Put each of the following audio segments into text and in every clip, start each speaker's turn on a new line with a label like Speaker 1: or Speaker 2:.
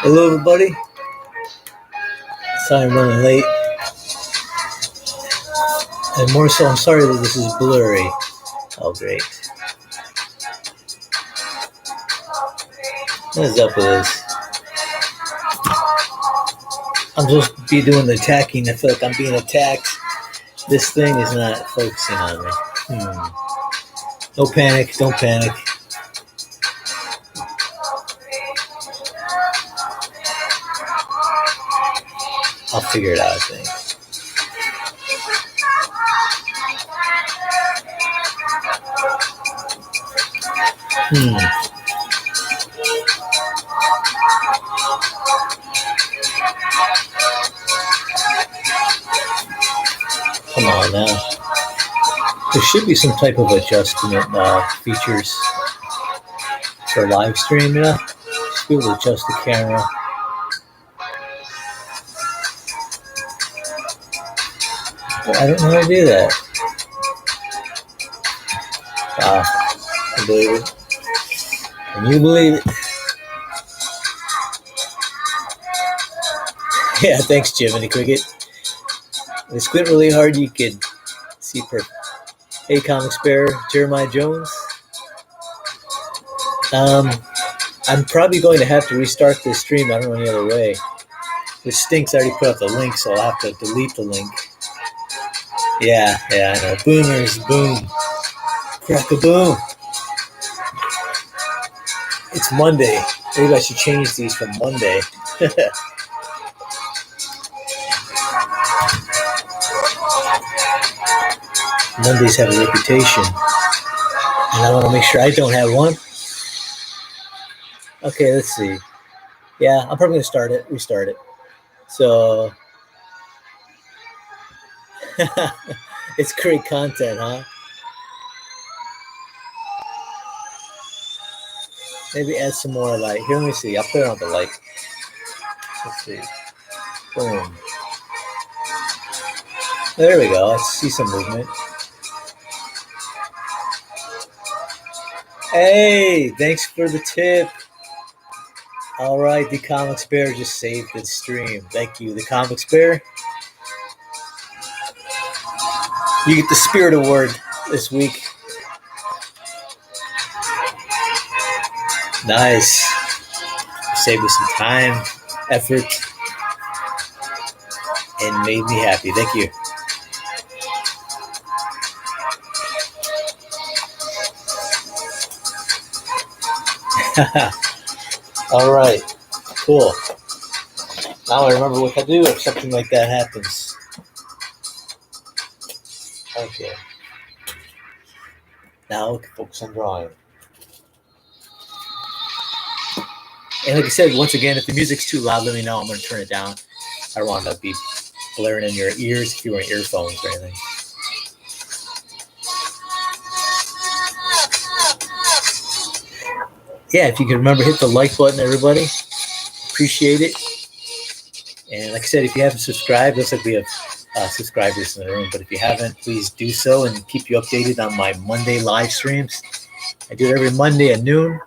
Speaker 1: Hello, everybody. Sorry I'm running late. And more so, I'm sorry that this is blurry. Oh, great. What is up with this? I'm supposed to be doing the attacking. I feel like I'm being attacked. This thing is not focusing on me. No panic. Don't panic. I'll figure it out, I think. Come on now. There should be some type of adjustment features for live stream, you know? Just be able to adjust the camera. I don't know how to do that. Wow. I believe it. Can you believe it? Yeah, thanks, Jiminy Cricket. If I squint really hard, you could see Hey, Comic Bear, Jeremiah Jones. I'm probably going to have to restart this stream. I don't know any other way. Which stinks. I already put up the link, so I'll have to delete the link. Yeah, I know. Boomers, boom. Crack-a-boom. It's Monday. Maybe I should change these from Monday. Mondays have a reputation. And I want to make sure I don't have one. Okay, let's see. Yeah, I'm probably going to restart it. So, it's great content, huh? Maybe add some more light. Here, let me see. I'll put it on the light. Let's see. Boom. There we go. Let's see some movement. Hey, thanks for the tip. All right, the Comics Bear just saved the stream. Thank you, the Comics Bear. You get the Spirit Award this week. Nice. Saved us some time, effort, and made me happy. Thank you. All right, cool. Now I remember what to do if something like that happens. Okay. Now we can focus on drawing. And like I said, once again, if the music's too loud, let me know. I'm going to turn it down. I don't want to be blaring in your ears if you're wearing earphones or anything. Yeah, if you can remember, hit the like button, everybody. Appreciate it. And like I said, if you haven't subscribed, looks like we have subscribers in the room. But if you haven't, please do so and keep you updated on my Monday live streams. I do it every Monday at noon.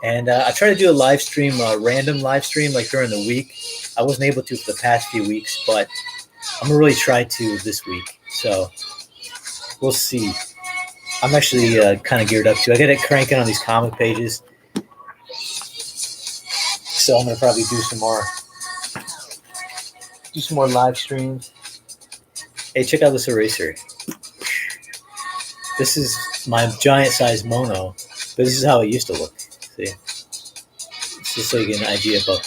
Speaker 1: And I try to do a live stream, a random live stream, like during the week. I wasn't able to for the past few weeks, but I'm going to really try to this week. So we'll see. I'm actually kind of geared up to. I got it cranking on these comic pages. So I'm going to probably do some more live streams. Hey, check out this eraser. This is my giant size mono, but this is how it used to look. See? It's just so you get an idea about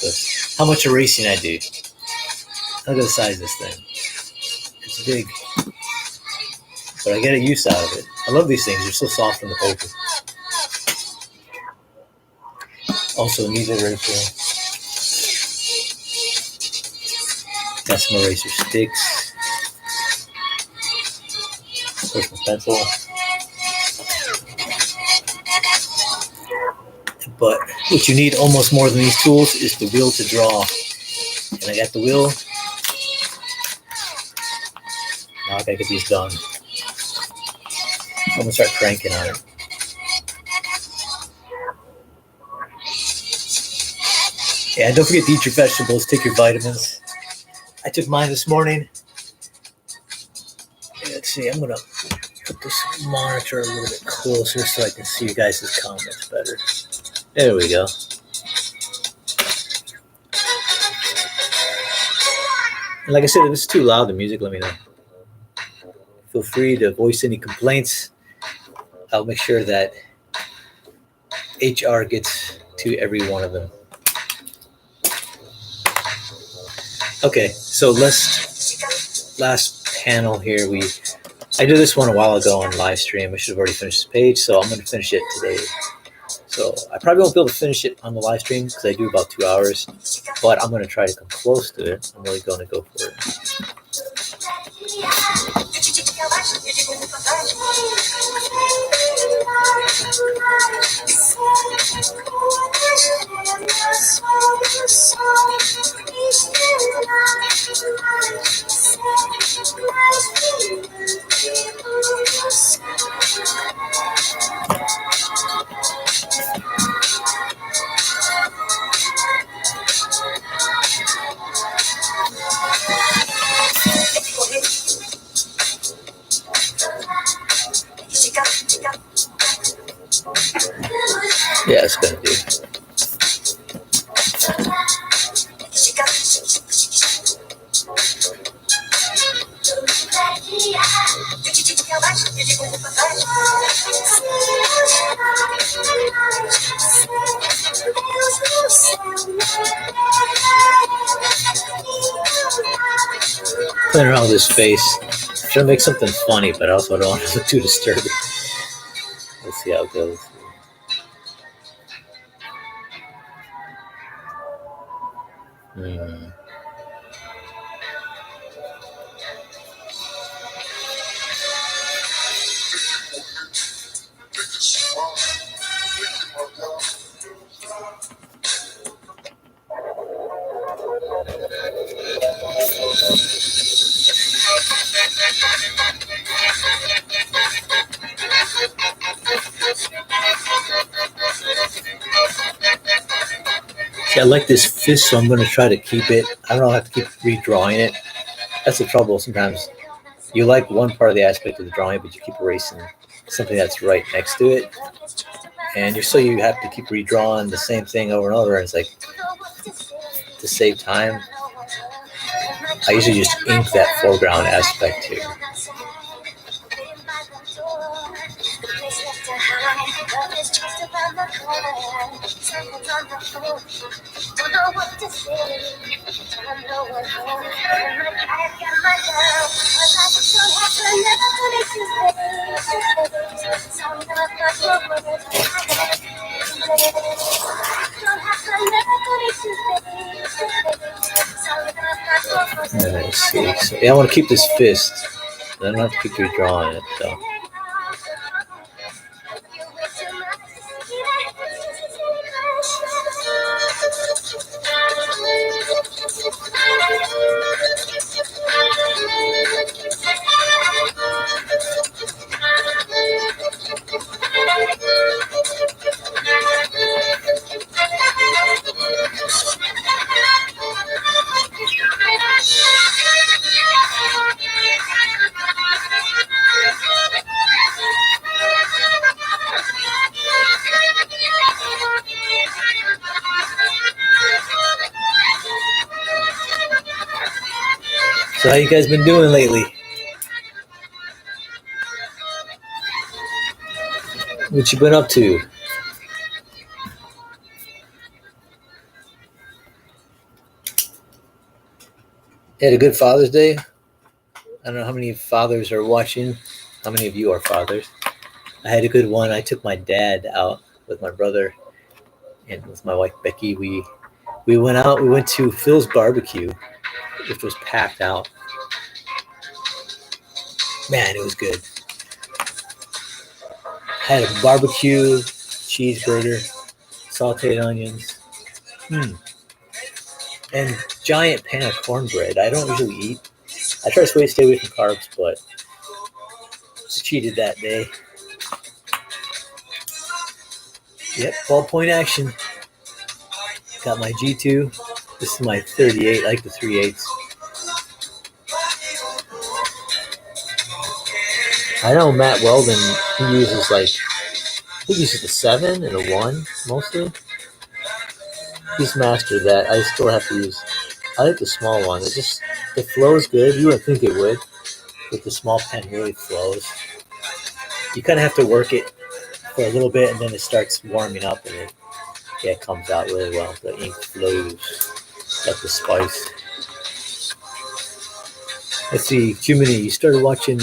Speaker 1: how much erasing I do. Look at the size of this thing. It's big. But I get a use out of it. I love these things. They're so soft on the paper. Also, neat eraser. Got some eraser sticks. Of course, my pencil. But what you need almost more than these tools is the wheel to draw. And I got the wheel. Now I gotta get these done. I'm gonna start cranking on it. Yeah, don't forget to eat your vegetables, take your vitamins. I took mine this morning. Let's see, I'm going to put this monitor a little bit closer so I can see you guys' comments better. There we go. And like I said, if it's too loud, the music, let me know. Feel free to voice any complaints. I'll make sure that HR gets to every one of them. Okay, so last panel here. I did this one a while ago on Livestream. I should have already finished this page, so I'm going to finish it today. So I probably won't be able to finish it on the live stream because I do about 2 hours, but I'm going to try to come close to it. I'm really going to go for it. Yeah, it's going to do. Playing around with his face. I'm trying to make something funny, but I also don't want to look too disturbing. Let's see how it goes. See, I like this fist, so I'm going to try to keep it. I don't have to keep redrawing it. That's the trouble sometimes. You like one part of the aspect of the drawing, but you keep erasing something that's right next to it. And you have to keep redrawing the same thing over and over. And it's like, to save time, I usually just ink that foreground aspect here. Let's see. So, yeah, I want to keep this fist. I don't have to keep redrawing it, so. So how you guys been doing lately? What you been up to? Had a good Father's Day? I don't know how many fathers are watching. How many of you are fathers? I had a good one. I took my dad out with my brother and with my wife Becky. We went out. We went to Phil's Barbecue, which was packed out. Man, it was good. Had a barbecue, cheeseburger, sauteed onions, and giant pan of cornbread. I don't usually eat. I try to stay away from carbs, but I cheated that day. Yep, ballpoint action. Got my G2. This is my 38, like the 3/8. I know Matt Weldon, he uses he uses the 7 and a 1 mostly. He's mastered that. I still have to use, I like the small one. It flows good. You wouldn't think it would, but the small pen really flows. You kind of have to work it for a little bit and then it starts warming up and it comes out really well. The ink flows like the spice. Let's see, Jiminy, you started watching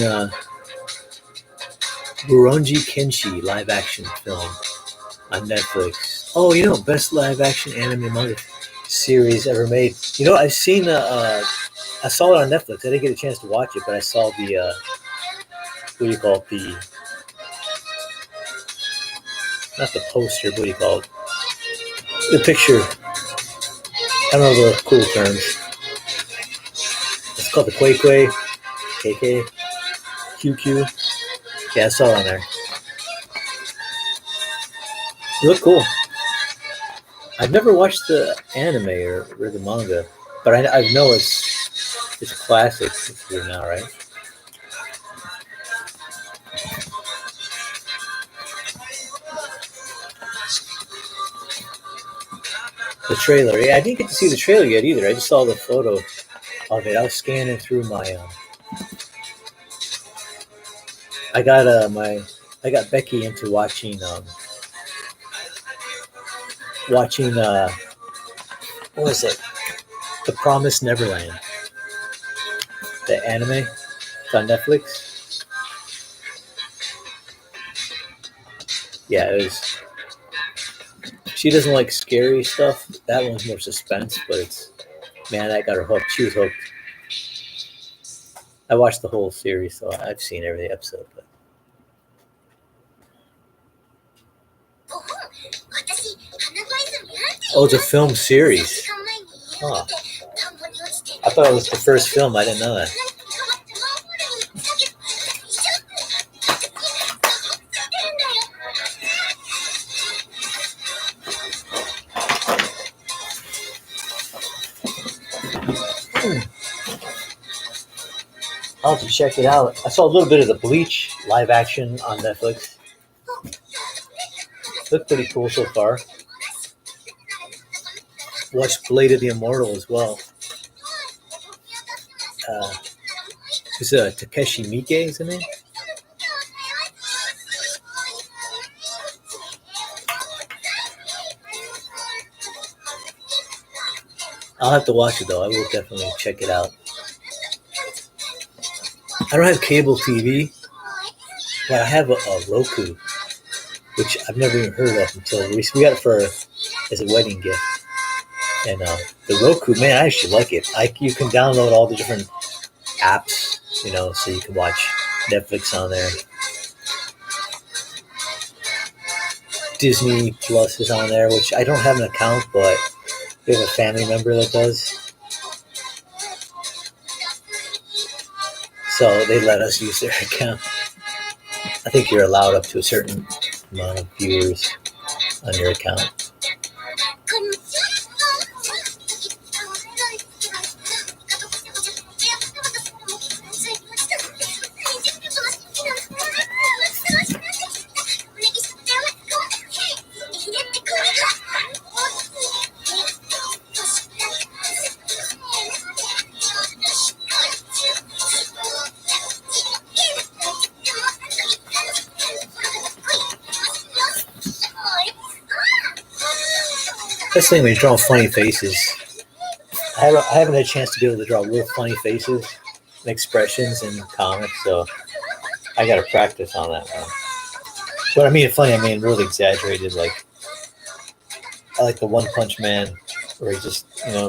Speaker 1: Buronji Kenshi live action film on Netflix. Oh, best live action anime manga series ever made. I've seen I saw it on Netflix. I didn't get a chance to watch it, but I saw the what do you call it? Not the poster, what do you call it? The picture. I don't know the cool terms. It's called the Quay, KK, QQ. Yeah, I saw it on there. It looked cool. I've never watched the anime or the manga, but I know it's classic. It's here now, right? The trailer. Yeah, I didn't get to see the trailer yet either. I just saw the photo of it. I was scanning through my. I got Becky into watching what was it? The Promised Neverland. The anime. It's on Netflix. Yeah, it was. She doesn't like scary stuff. That one's more suspense, but man, that got her hooked. She was hooked. I watched the whole series, so I've seen every episode. But. Oh, it's a film series. Huh. I thought it was the first film. I didn't know that. I'll have to check it out. I saw a little bit of the Bleach live action on Netflix. Looked pretty cool so far. Watched Blade of the Immortal as well. Is Takeshi Miike, isn't it? I'll have to watch it though. I will definitely check it out. I don't have cable TV, but I have a Roku, which I've never even heard of until recently. We got it as a wedding gift. And the Roku, man, I actually like it. You can download all the different apps, so you can watch Netflix on there. Disney Plus is on there, which I don't have an account, but we have a family member that does. So they let us use their account. I think you're allowed up to a certain amount of viewers on your account. That's the thing when you draw funny faces. I haven't had a chance to be able to draw real funny faces and expressions in comics, so I got to practice on that one. But I mean funny, I mean really exaggerated. Like I like the One Punch Man, where he just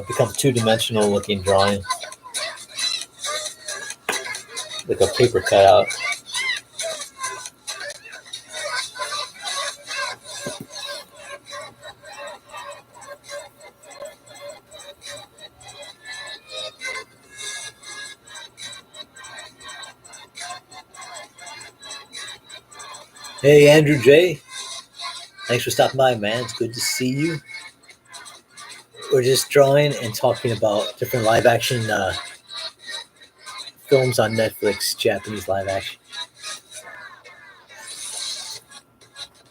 Speaker 1: becomes two-dimensional looking drawing, like a paper cutout. Hey, Andrew J. Thanks for stopping by, man. It's good to see you. we're just drawing and talking about different live action films on Netflix, Japanese live action.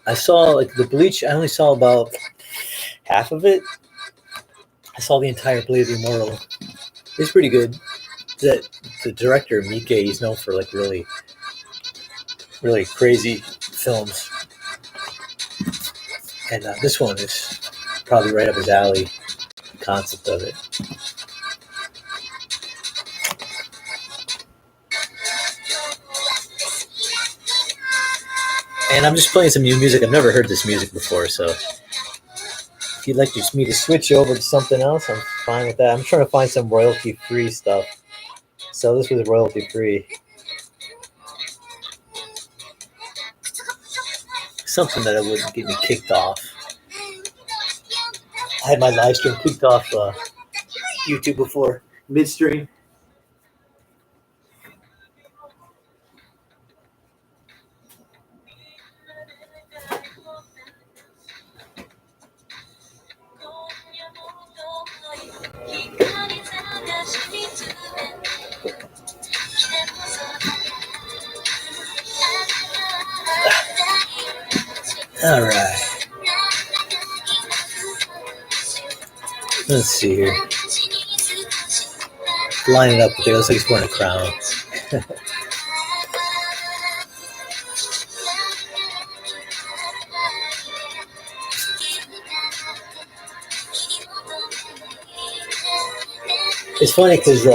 Speaker 1: I saw like the Bleach. I only saw about half of it. I saw the entire Blade of the Immortal. It's pretty good. The director Mike, he's known for like really crazy films, and this one is probably right up his alley. The concept of it. And I'm just playing some new music. I've never heard this music before, so if you'd like me to switch over to something else, I'm fine with that. I'm trying to find some royalty-free stuff. So this was royalty-free. Something that wouldn't get me kicked off. I had my live stream kicked off YouTube before, midstream. All right. Let's see here. Line it up. It looks like he's wearing a crown. It's funny because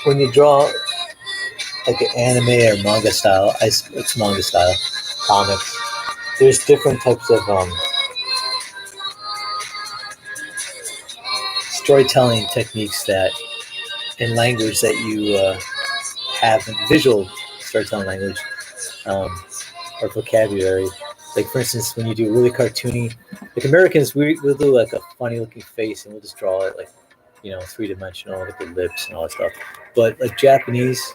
Speaker 1: when you draw like an anime or manga style, it's manga style comics. There's different types of storytelling techniques that in language that you have in visual storytelling language or vocabulary. Like for instance, when you do really cartoony, like Americans, we'll do like a funny looking face and we'll just draw it like, 3-dimensional, like the lips and all that stuff. But like Japanese,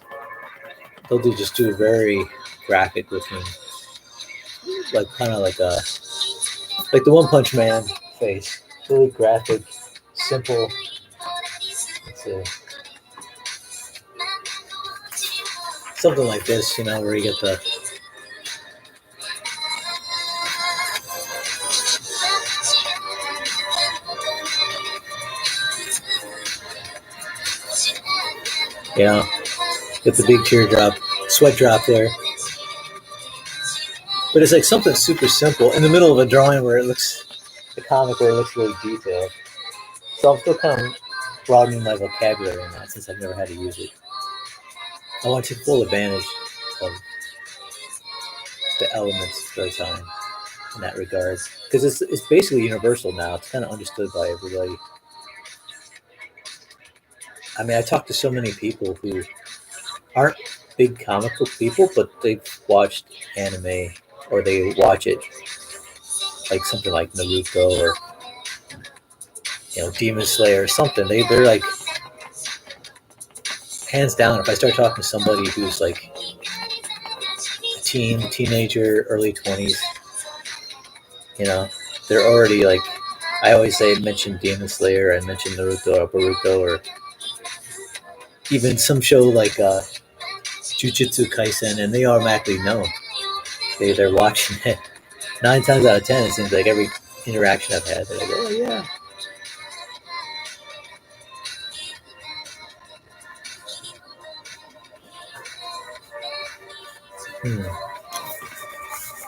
Speaker 1: they'll just do a very graphic looking, like kind of like the One Punch Man face, really graphic, simple. Let's see. Something like this, where you get the get the big teardrop, sweat drop there. But it's like something super simple in the middle of a drawing where it looks, the comic where it looks really detailed. So I'm still kind of broadening my vocabulary in that since I've never had to use it. I want to take full advantage of the elements of storytelling in that regard. Because it's basically universal now. It's kind of understood by everybody. I mean, I talk to so many people who aren't big comic book people, but they've watched anime or they watch it, like something like Naruto or Demon Slayer or something. They're like, hands down, if I start talking to somebody who's like a teenager, early 20s, they're already like, I always mention Demon Slayer, I mention Naruto or Boruto, or even some show like Jujutsu Kaisen, and they automatically know. They're watching it. 9 times out of 10, it seems like every interaction I've had, they're like, oh yeah.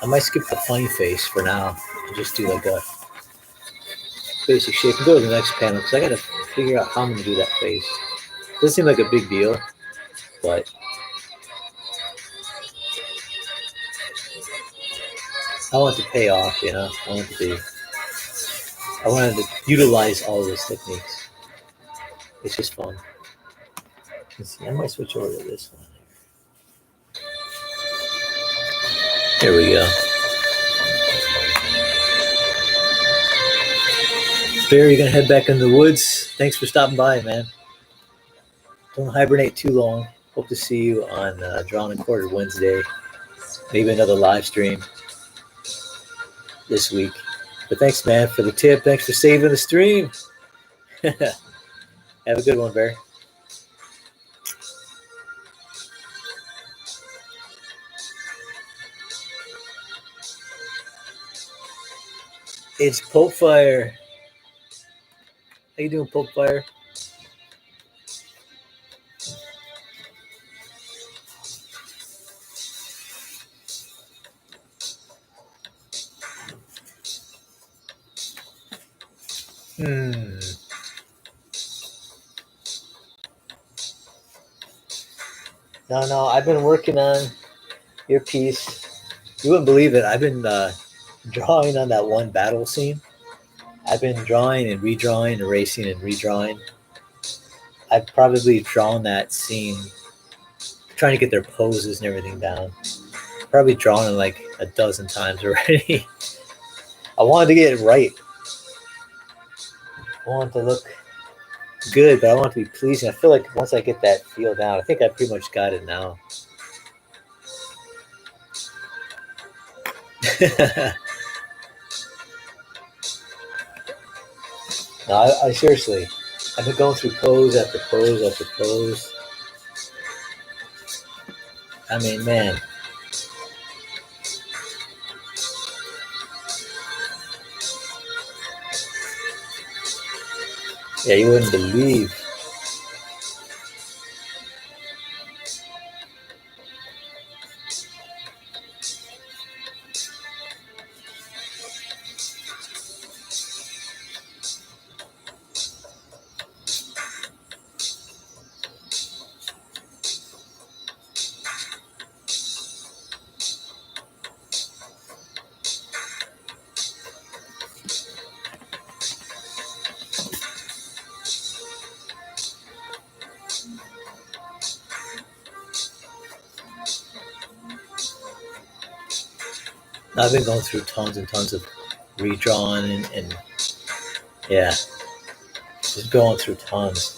Speaker 1: I might skip the funny face for now and just do like a basic shape and go to the next panel because I got to figure out how I'm going to do that face. Doesn't seem like a big deal, but I want it to pay off, I wanted to utilize all of those techniques. It's just fun. Let's see, I might switch over to this one. Here we go. Bear, you're going to head back in the woods. Thanks for stopping by, man. Don't hibernate too long. Hope to see you on Drawn and Quartered Wednesday. Maybe another live stream this week. But thanks, man, for the tip. Thanks for saving the stream. Have a good one, Bear. It's Pope Fire. How you doing, Pope Fire? No, I've been working on your piece. You wouldn't believe it. I've been drawing on that one battle scene. I've been drawing and redrawing, erasing and redrawing. I've probably drawn that scene, trying to get their poses and everything down. Probably drawn it like a dozen times already. I wanted to get it right. I want it to look good, but I want it to be pleasing. I feel like once I get that feel down, I think I pretty much got it now. No, I seriously, I've been going through pose after pose after pose. I mean, man. Yeah, you wouldn't believe. I've been going through tons and tons of redrawn and yeah, just going through tons.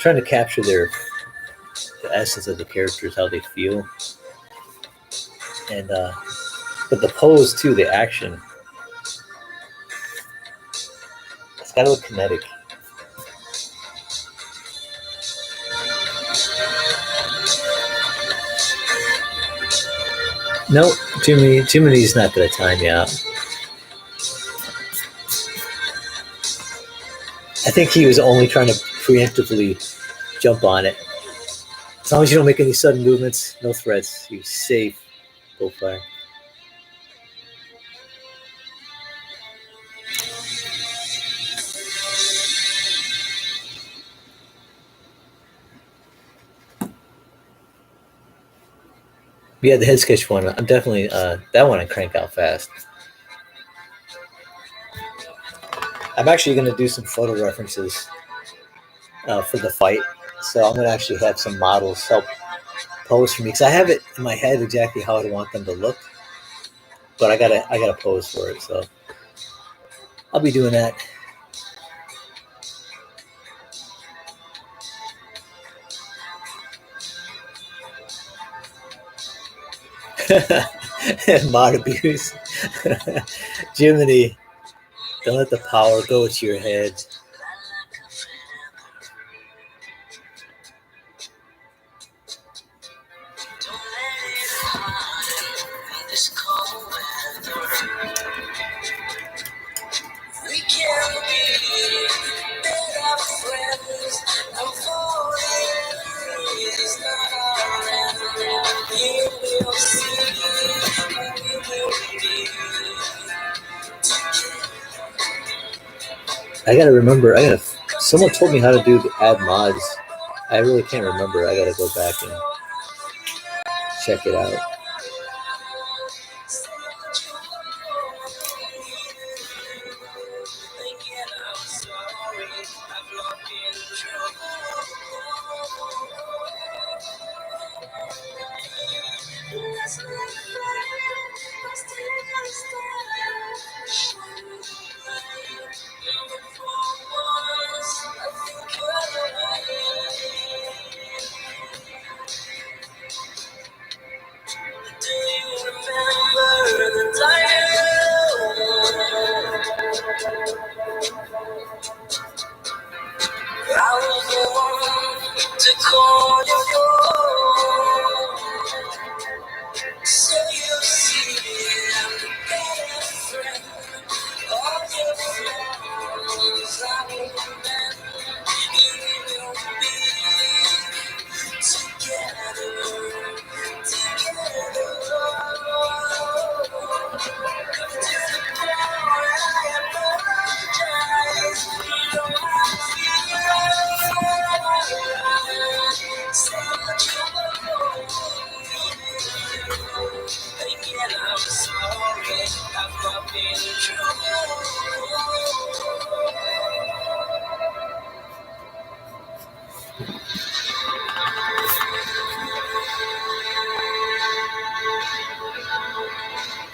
Speaker 1: Trying to capture the essence of the characters, how they feel, and but the pose too, the action. It's gotta look kinetic. Nope, Jiminy's not gonna time you out. I think he was only trying to preemptively jump on it. As long as you don't make any sudden movements, no threats, you're safe. Go fire. Yeah, the head sketch one. I'm definitely that one I crank out fast. I'm actually going to do some photo references for the fight, so I'm going to actually have some models help pose for me because I have it in my head exactly how I want them to look, but I gotta pose for it. So I'll be doing that. Mod abuse. Jiminy, don't let the power go to your head. I gotta remember. Someone told me how to do add mods. I really can't remember. I gotta go back and check it out.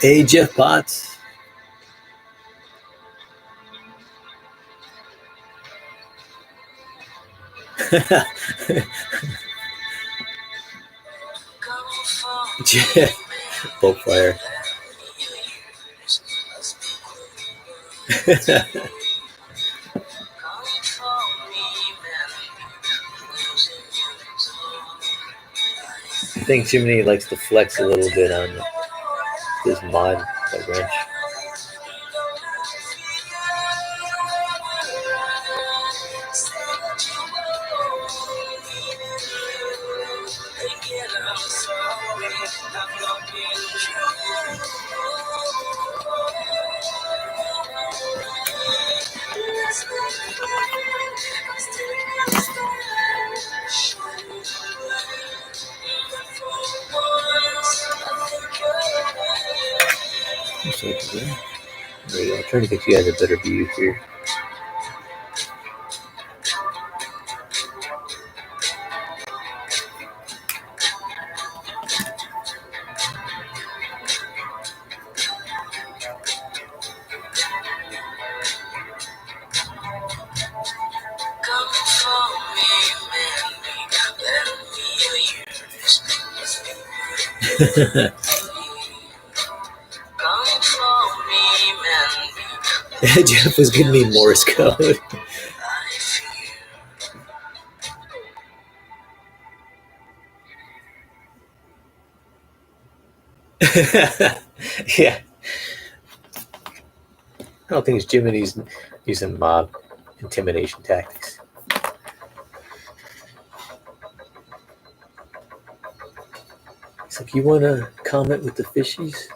Speaker 1: Hey, Jeff Potts. Jeff, boat fire. I think Jiminy likes to flex a little bit on this mod, the wrench. There we go. I'm trying to get you guys a better view here. Jeff was giving me Morse code. Yeah. I don't think it's Jiminy's using mob intimidation tactics. So if you want to comment with the fishies,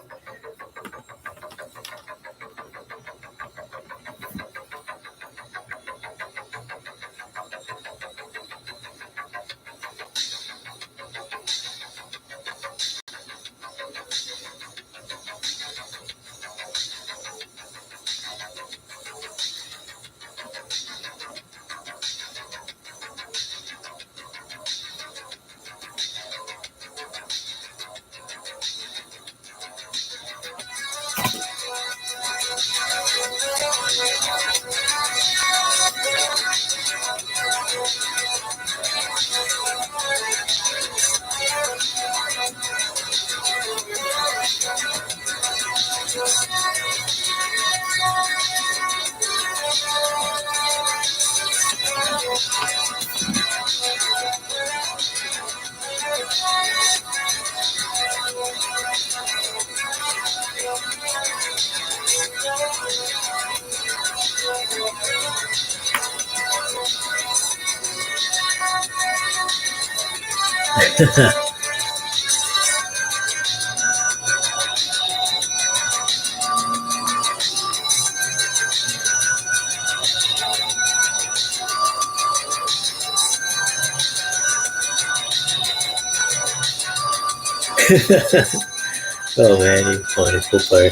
Speaker 1: oh man, you're funny, cool player.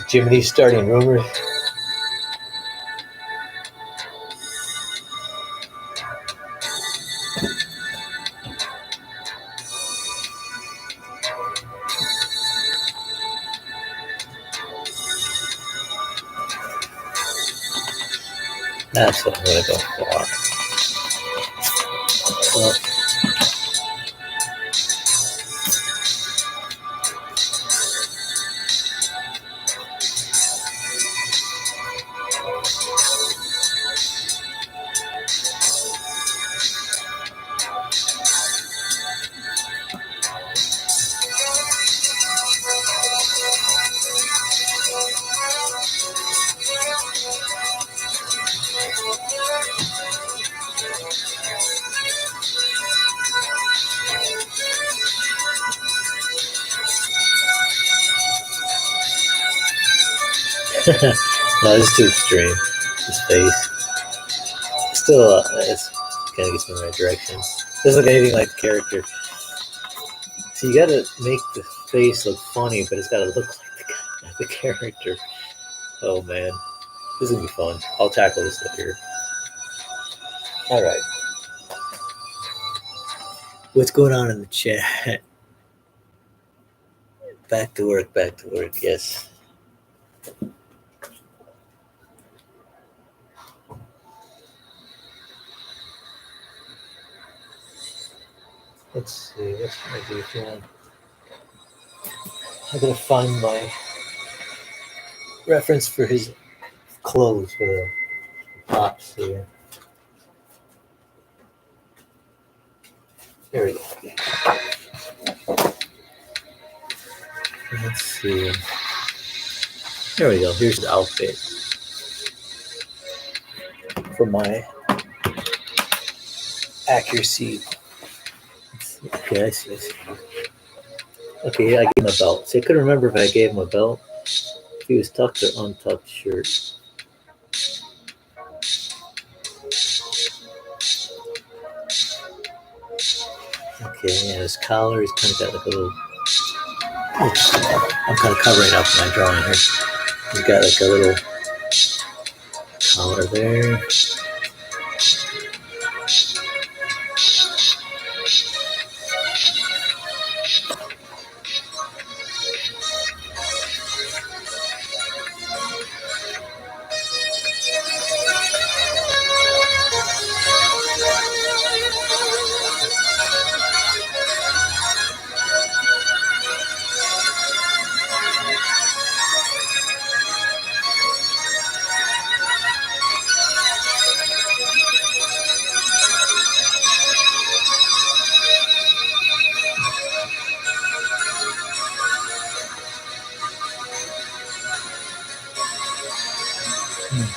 Speaker 1: Jiminy's starting rumors. That's what I'm gonna go for. Well, No, this is too extreme. His face. Still, it's kind of gets me in the right direction. Doesn't look anything like the character. So you gotta make the face look funny, but it's gotta look like the character. Oh man, this is gonna be fun. I'll tackle this later. All right. What's going on in the chat? Back to work, yes. Let's see, what can I do here? I'm gonna find my reference for his clothes for the pops here. There we go. Let's see. There we go. Here's the outfit for my accuracy. Okay, I see. Okay, I gave him a belt. See, I couldn't remember if I gave him a belt, if he was tucked or untucked shirt. Okay, yeah, his collar, he's kind of got like a little. Oops, I'm kind of covering up my drawing here. He's got like a little collar there.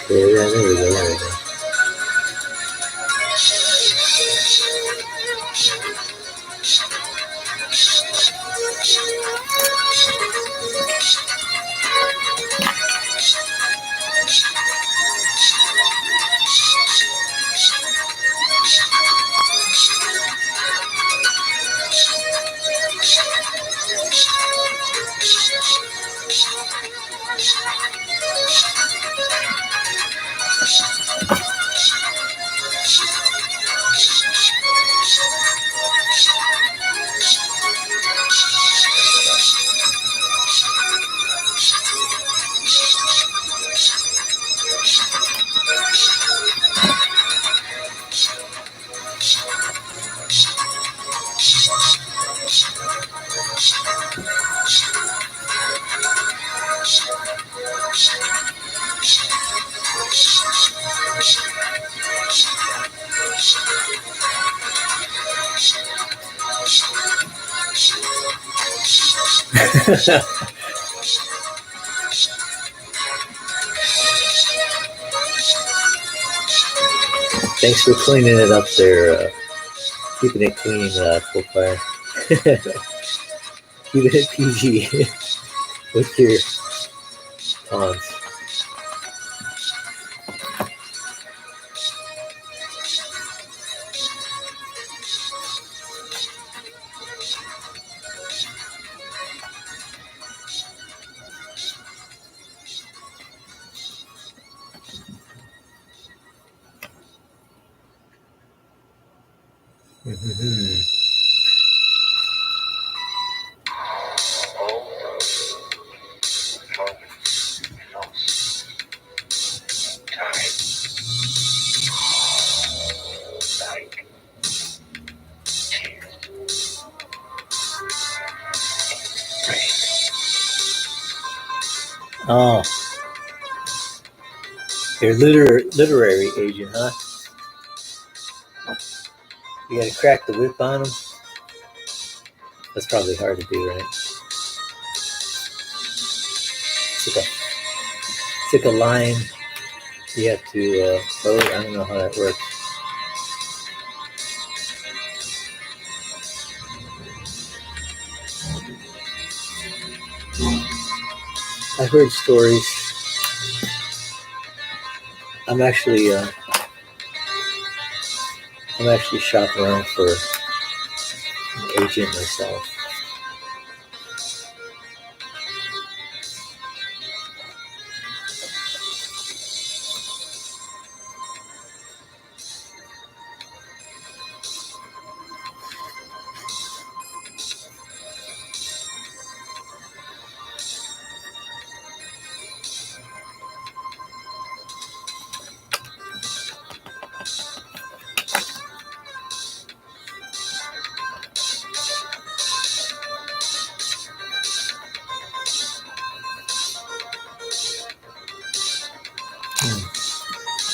Speaker 1: Okay, yeah, there we go. Thanks for cleaning it up there. Keeping it clean, full fire. Keeping it PG with your taunts. Oh, you're literary agent, huh? You gotta crack the whip on them. That's probably hard to do, right? It's like a line. You have to. I don't know how that works. I heard stories I'm actually shopping around for an agent myself.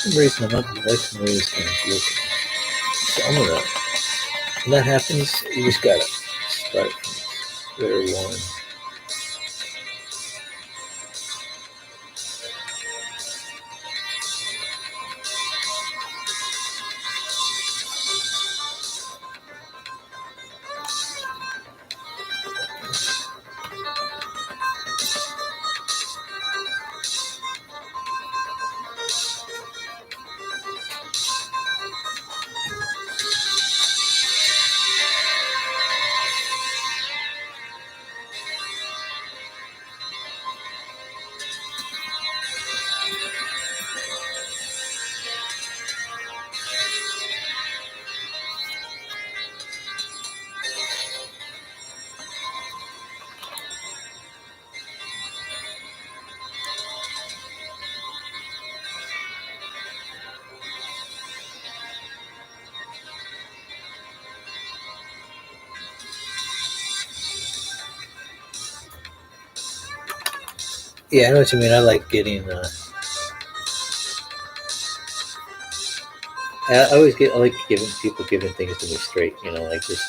Speaker 1: For some reason, I'm not liking the way this thing's looking. So I'm gonna, when that happens, you just gotta start from square one. Yeah, I know what you mean. I like getting. I always get. I like giving things to me straight. You know, like just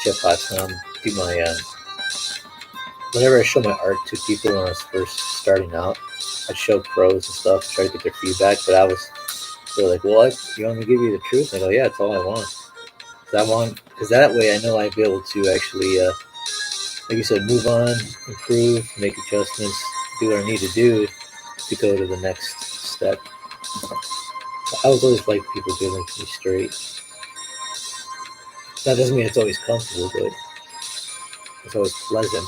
Speaker 1: Jeff Hotson. Do my whenever I show my art to people when I was first starting out, I'd show pros and stuff, try to get their feedback. But they're like, "Well, you want me to give you the truth?" And I go, "Yeah, that's all I want. Because that way I know I'd be able to actually, like you said, move on, improve, make adjustments, do what I need to do to go to the next step." I was always like people giving to me straight. That doesn't mean it's always comfortable, but it's always pleasant.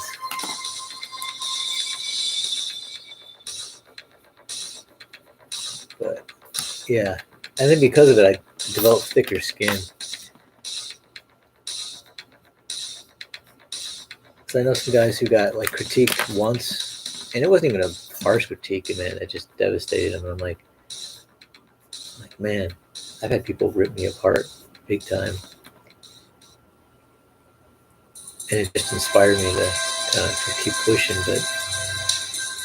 Speaker 1: But yeah, and then because of it, I developed thicker skin. So I know some guys who got like critiqued once, and it wasn't even a harsh critique, man. It just devastated them. I'm like, man, I've had people rip me apart big time, and it just inspired me to kind of keep pushing.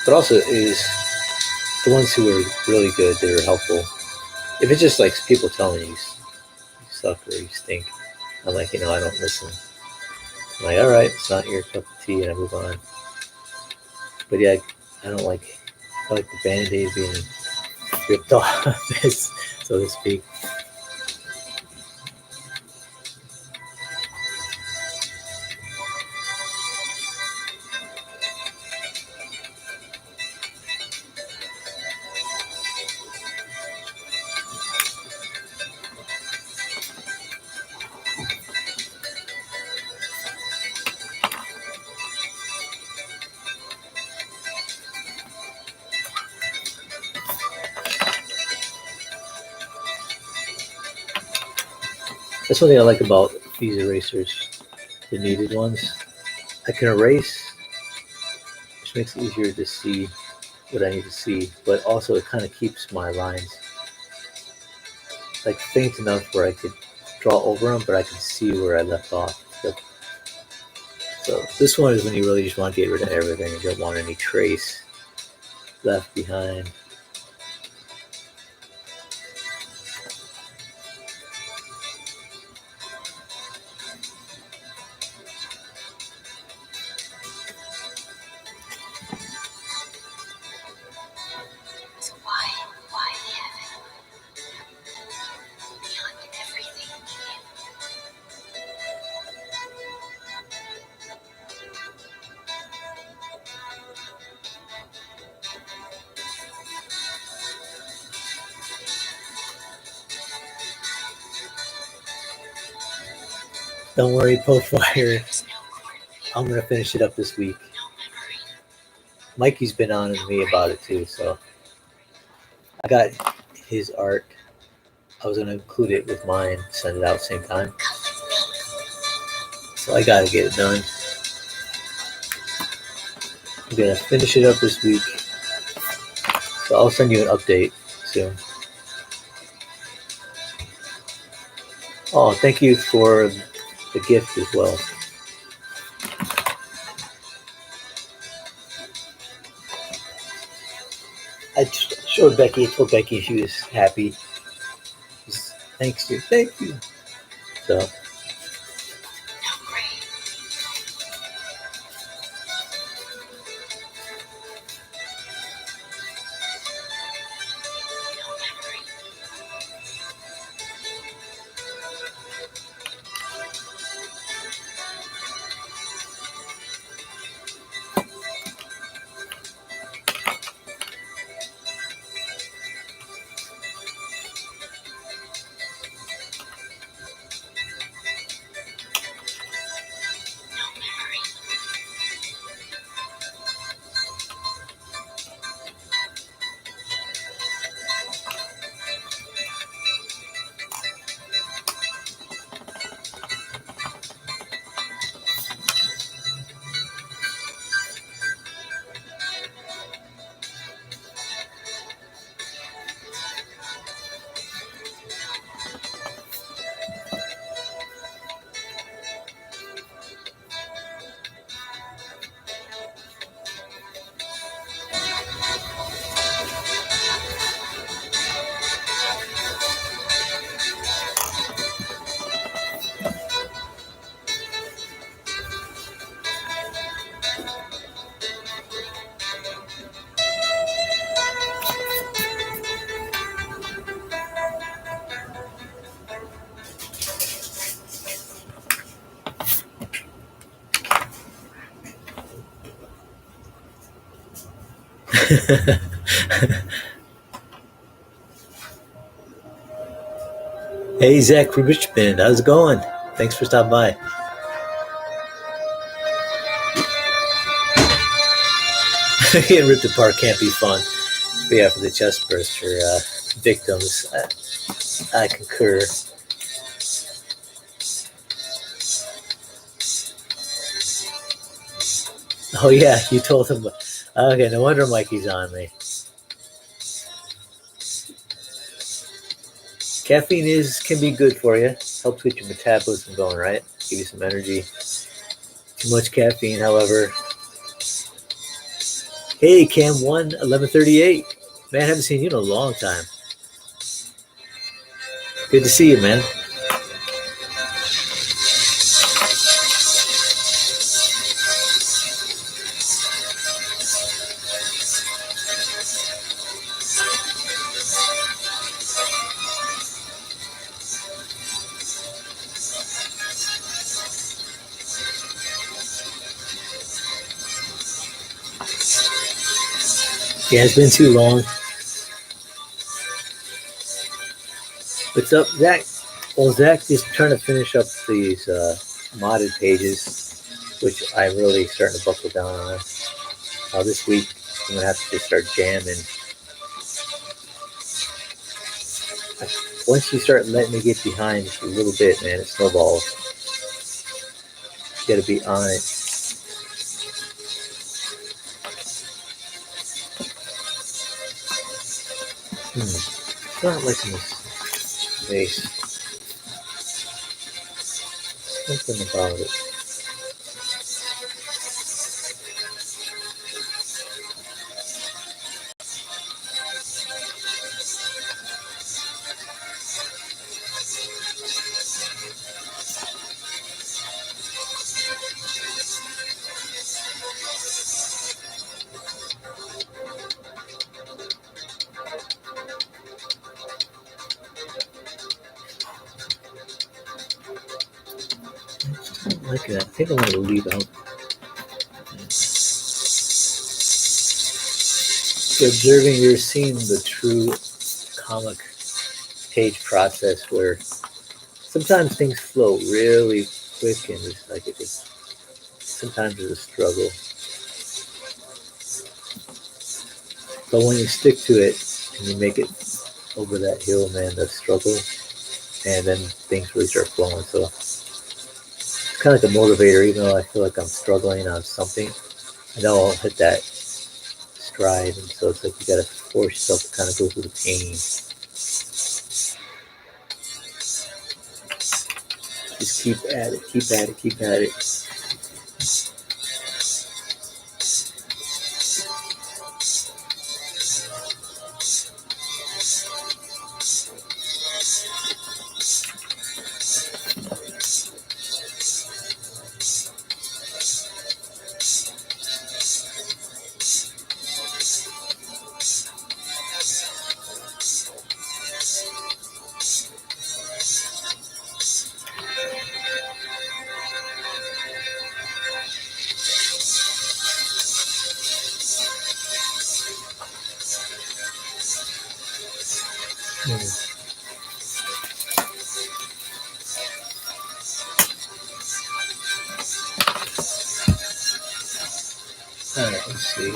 Speaker 1: But also, it was the ones who were really good. They were helpful. If it's just like people telling you suck or you stink, I'm like, I don't listen. I'm like, all right, it's not your cup of tea, and I move on. But yeah, I don't like. I like the Band-Aid being ripped off, so to speak. That's one thing I like about these erasers, the kneaded ones. I can erase, which makes it easier to see what I need to see, but also it kind of keeps my lines like faint enough where I could draw over them, but I can see where I left off. So this one is when you really just want to get rid of everything. You don't want any trace left behind. Don't worry, Pofire. I'm gonna finish it up this week. Mikey's been on me about it too, so I got his art. I was gonna include it with mine, send it out same time. So I gotta get it done. I'm gonna finish it up this week. So I'll send you an update soon. Oh, thank you for the gift as well. I showed Becky, I told Becky she was happy. Thanks to thank you. So hey Zach from Richmond, how's it going? Thanks for stopping by. Getting ripped apart can't be fun. But yeah, for the chest burst for victims, I concur. Oh yeah, you told him. Okay, no wonder Mikey's on me. Caffeine can be good for you. Helps get your metabolism going, right? Give you some energy. Too much caffeine, however. Hey, Cam 1, 1138. Man, I haven't seen you in a long time. Good to see you, man. Yeah, it's been too long. What's up, Zach? Well, Zach is trying to finish up these modded pages, which I'm really starting to buckle down on. This week, I'm going to have to just start jamming. Once you start letting me get behind just a little bit, man, it snowballs. You got to be on it. Not liking this face. Something about it. I think I want to leave out. Observing, you're seeing the true comic page process where sometimes things flow really quick, and it's like it just sometimes it's a struggle. But when you stick to it and you make it over that hill, man, the struggle, and then things really start flowing. So it's kind of like a motivator, even though I feel like I'm struggling on something, I know I'll hit that stride. And so it's like you got to force yourself to kind of go through the pain. Just keep at it, keep at it, keep at it. All right, let's see.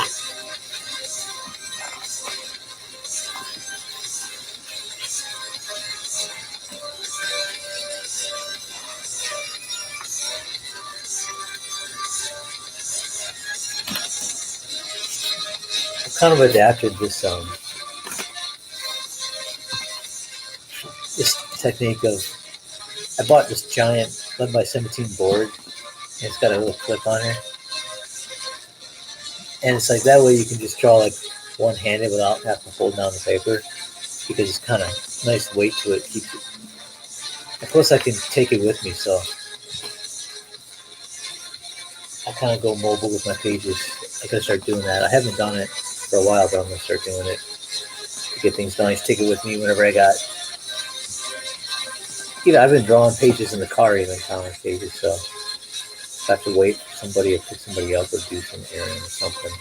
Speaker 1: I kind of adapted this this technique of, I bought this giant 11x17 board, and it's got a little clip on it. And it's like that way you can just draw like one-handed without having to hold down the paper, because it's kind of nice weight to it. Keeps it. And plus I can take it with me, so I kind of go mobile with my pages. I gotta start doing that. I haven't done it for a while, but I'm gonna start doing it to get things done. I just take it with me whenever I got. I've been drawing pages in the car, even comic pages, so I have to wait for somebody or pick somebody up or do some errand or something.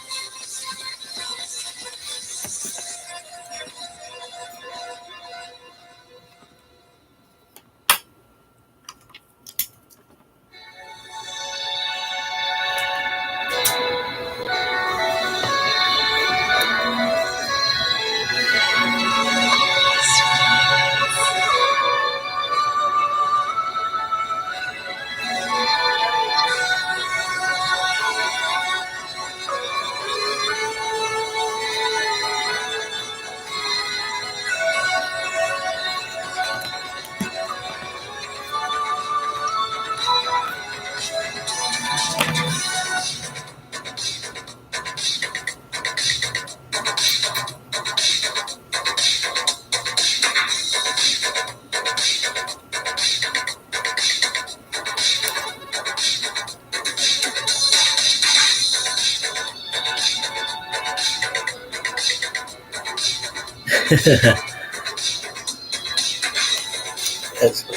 Speaker 1: That's cool.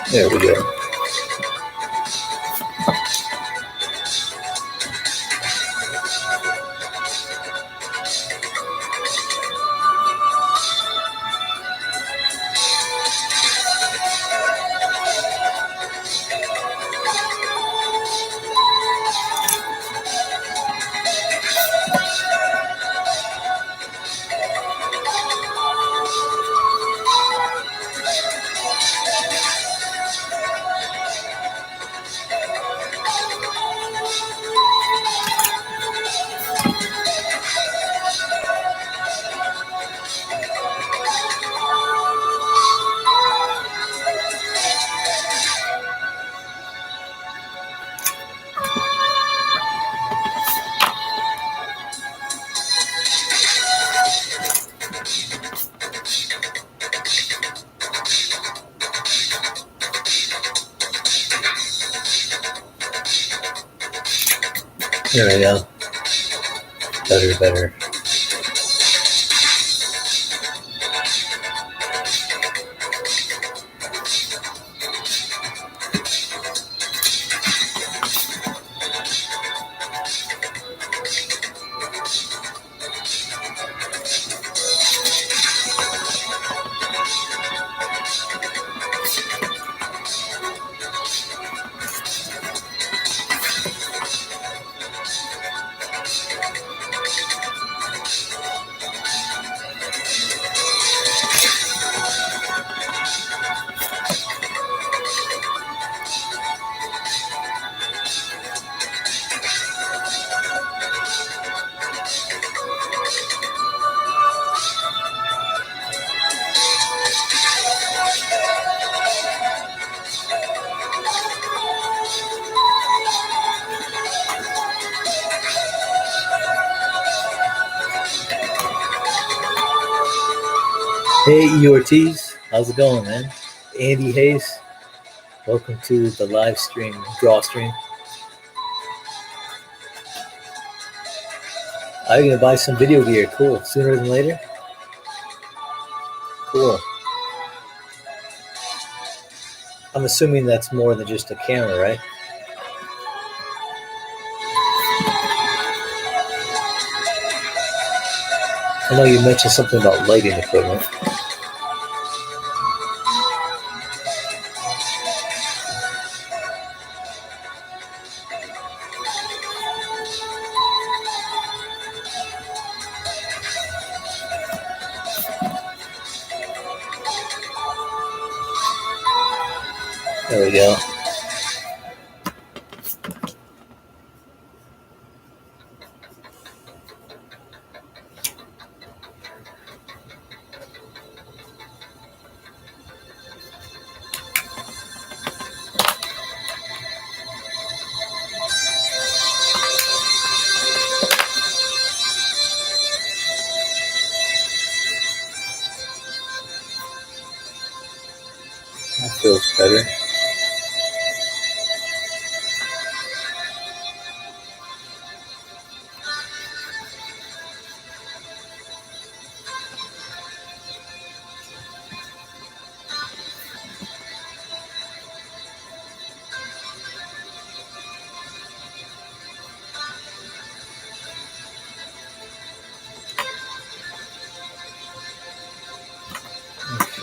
Speaker 1: There we go. There we go. Better. Hey, E. Ortiz, how's it going, man? Andy Hayes, welcome to the live stream, DrawStream. I'm gonna buy some video gear. Cool. Sooner than later. Cool. I'm assuming that's more than just a camera, right? I know you mentioned something about lighting equipment. There we go. That feels better.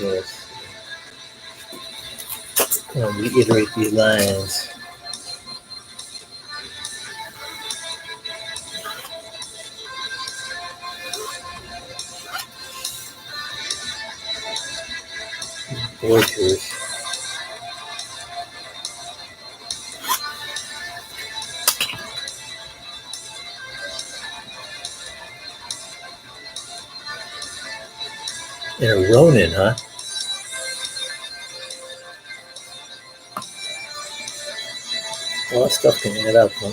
Speaker 1: Yes. I'm gonna reiterate these lines. Gorgeous. And a Ronin, huh? All that stuff can add up, huh?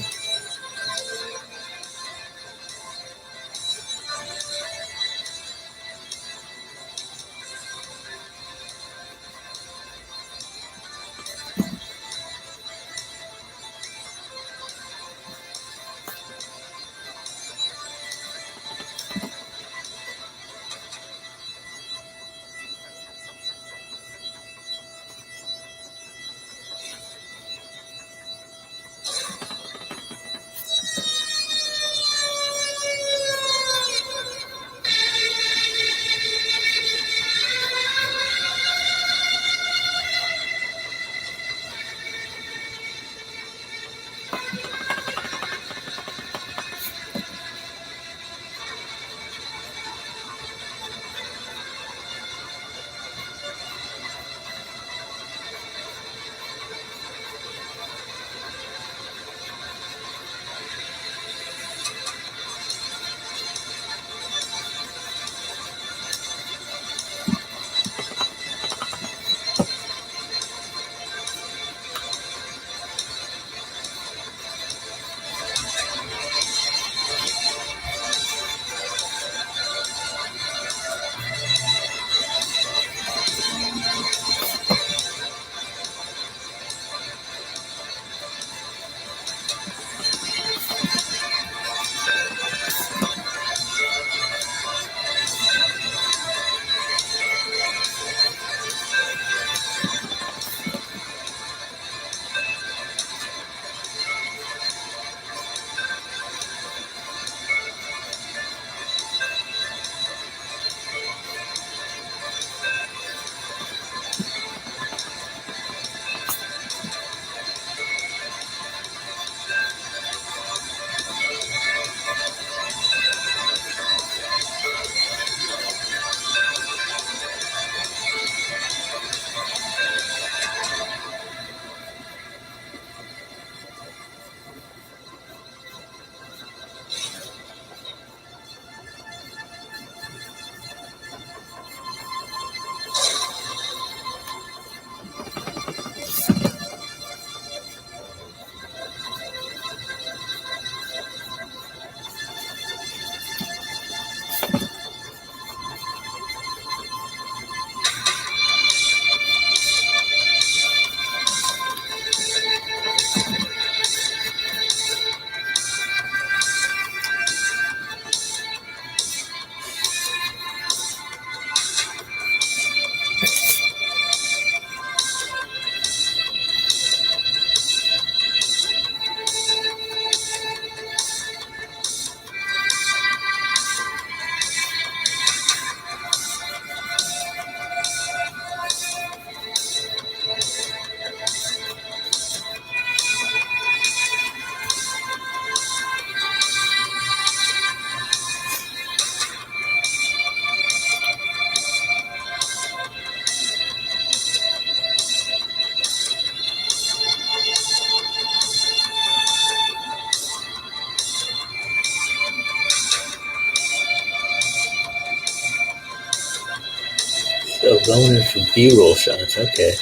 Speaker 1: going in for B-roll shots. Okay.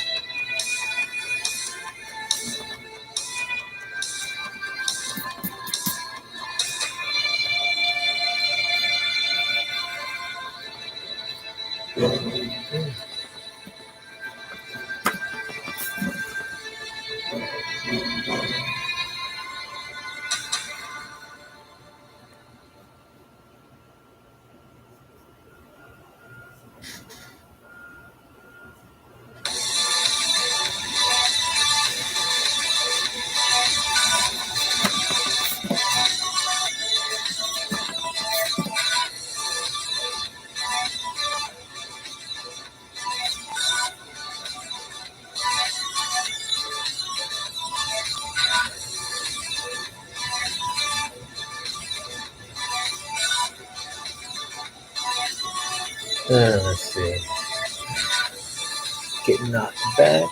Speaker 1: Let's see. Getting knocked back.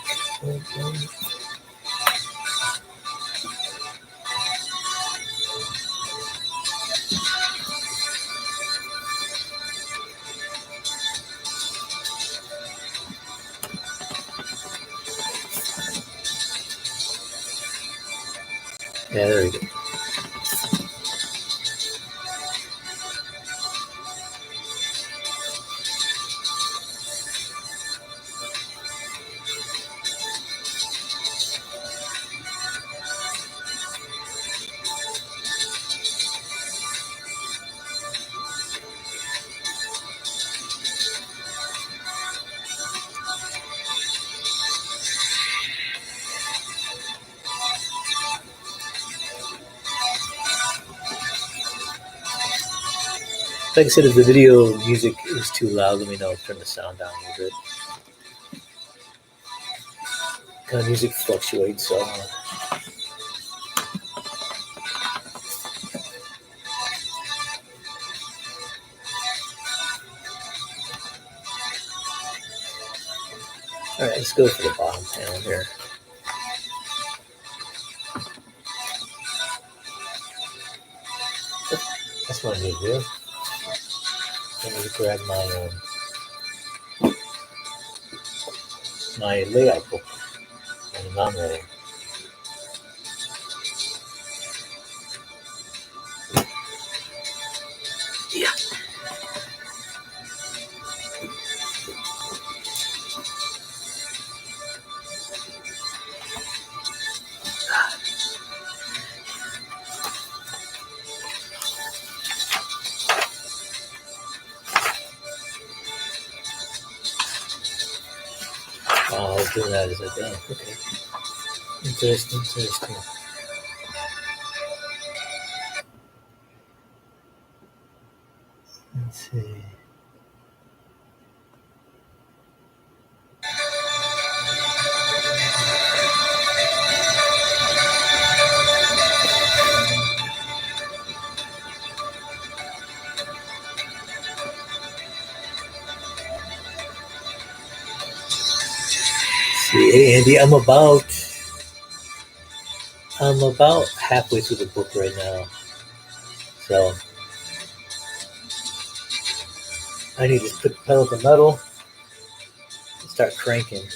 Speaker 1: Yeah, there we go. Like I said, if the video music is too loud, let me know. Turn the sound down a little bit. Kind of music fluctuates, so. All right, let's go for the bottom panel here. That's what I need to do. I need to grab my layout book, and I'm ready. Yeah. I was doing that as I go. Okay. Interesting. Let's see. Hey Andy, I'm about halfway through the book right now, so I need to put the pedal to the metal and start cranking.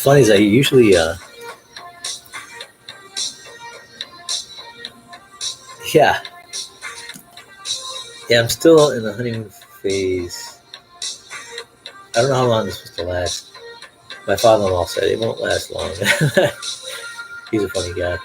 Speaker 1: funny is I usually, yeah, I'm still in the honeymoon phase. I don't know how long this is supposed to last. My father-in-law said it won't last long. He's a funny guy.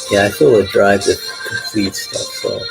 Speaker 1: Yeah, I feel a drive to complete stuff, so.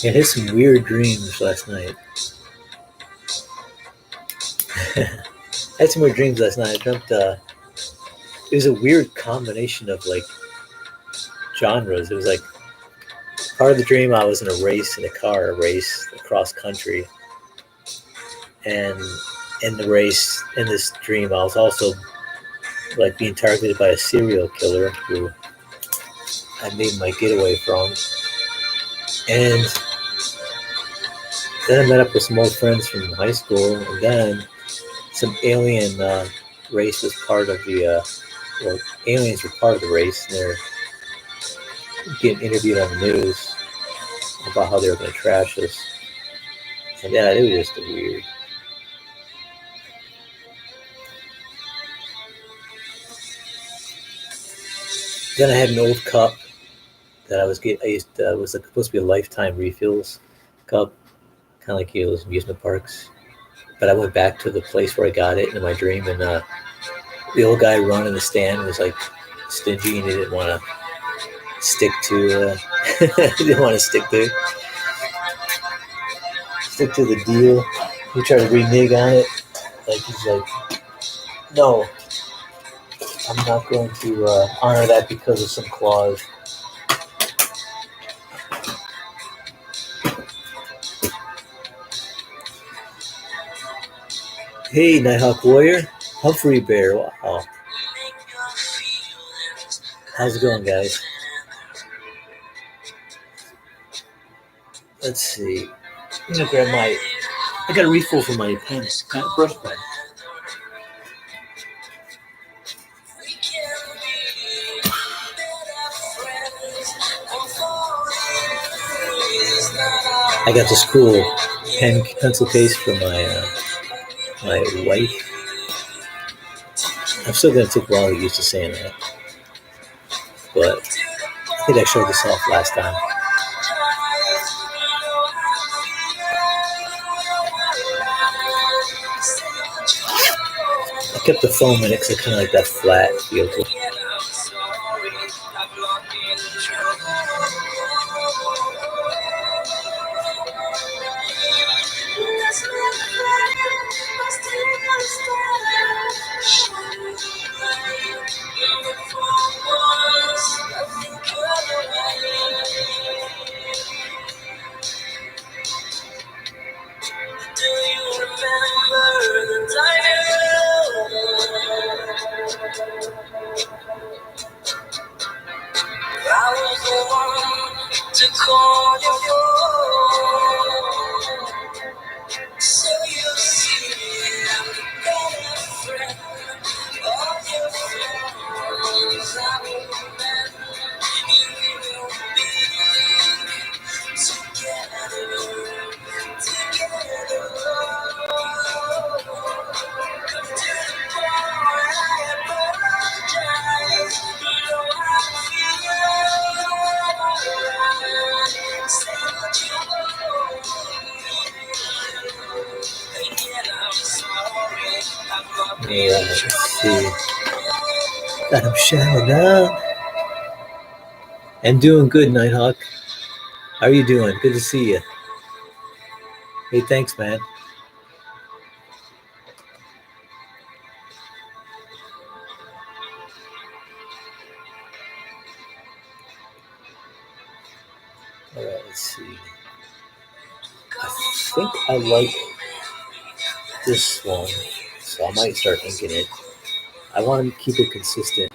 Speaker 1: I had some weird dreams last night. I had some weird dreams last night. I dreamt, it was a weird combination of like genres. It was like part of the dream I was in a race in a car, a race across country. And in the race, in this dream, I was also like being targeted by a serial killer who I made my getaway from. And then I met up with some old friends from high school, and then some alien race was part of the, well, aliens were part of the race, and they're getting interviewed on the news about how they were going to trash us. And yeah, it was just weird. Then I had an old cup that I used to, it was like supposed to be a lifetime refills cup, kind of like those amusement parks. But I went back to the place where I got it in my dream, and the old guy running the stand was like stingy, and he didn't want to stick to. He didn't want to stick to the deal. He tried to renege on it. Like he's like, no, I'm not going to honor that because of some clause. Hey, Nighthawk Warrior, Humphrey Bear. Wow. How's it going, guys? Let's see. I'm gonna grab my. I got a refill for my pen, brush pen. I got this cool pencil case for my wife. I'm still gonna take a while to get used to saying that, but I think I showed this off last time. I kept the foam in it because I kind of like that flat feel to it. Yeah, let's see. Got him shouting out. I'm doing good, Nighthawk. How are you doing? Good to see you. Hey, thanks, man. All right, let's see. I think I like this one, so I might start inking it. I want to keep it consistent.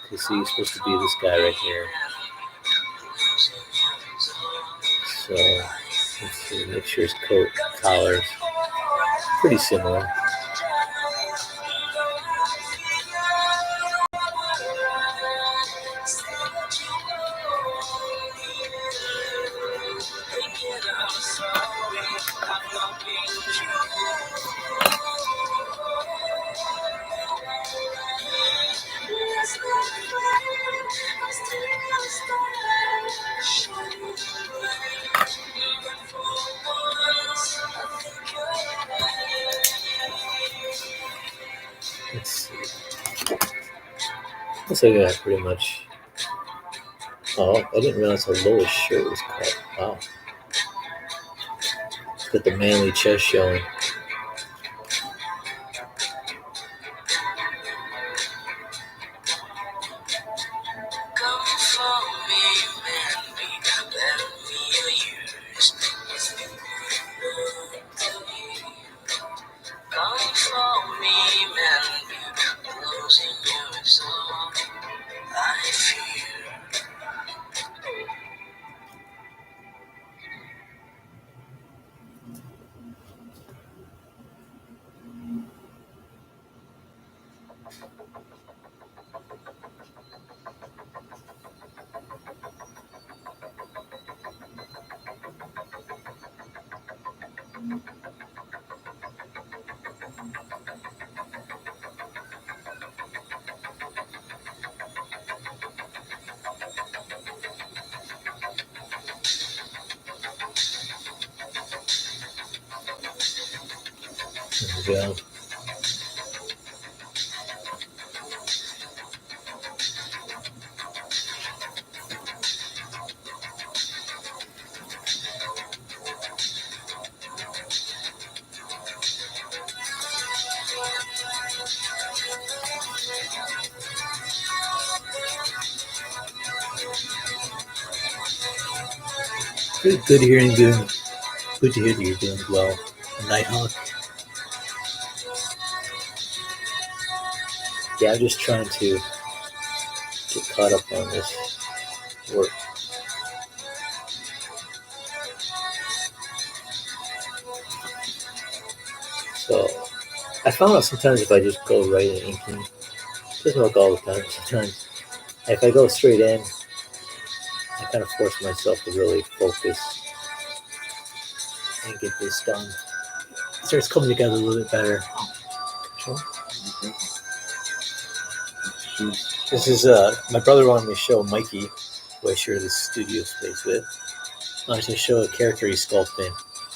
Speaker 1: Because he's supposed to be this guy right here. So let's see, make sure his coat, collars, pretty similar. Let's see. Looks like I got pretty much. Oh, I didn't realize how low his shirt was cut. Wow. It's got the manly chest showing. There we go. Good to hear you doing. Good to hear that you're doing well, Nighthawk. Yeah, I'm just trying to get caught up on this work. So I found out sometimes if I just go right in inking, it doesn't work all the time. Sometimes if I go straight in, I kind of force myself to really focus and get this done. It starts coming together a little bit better. Sure. This is my brother wanted me to show Mikey, who I share this studio space with. I wanted to show a character he's sculpting.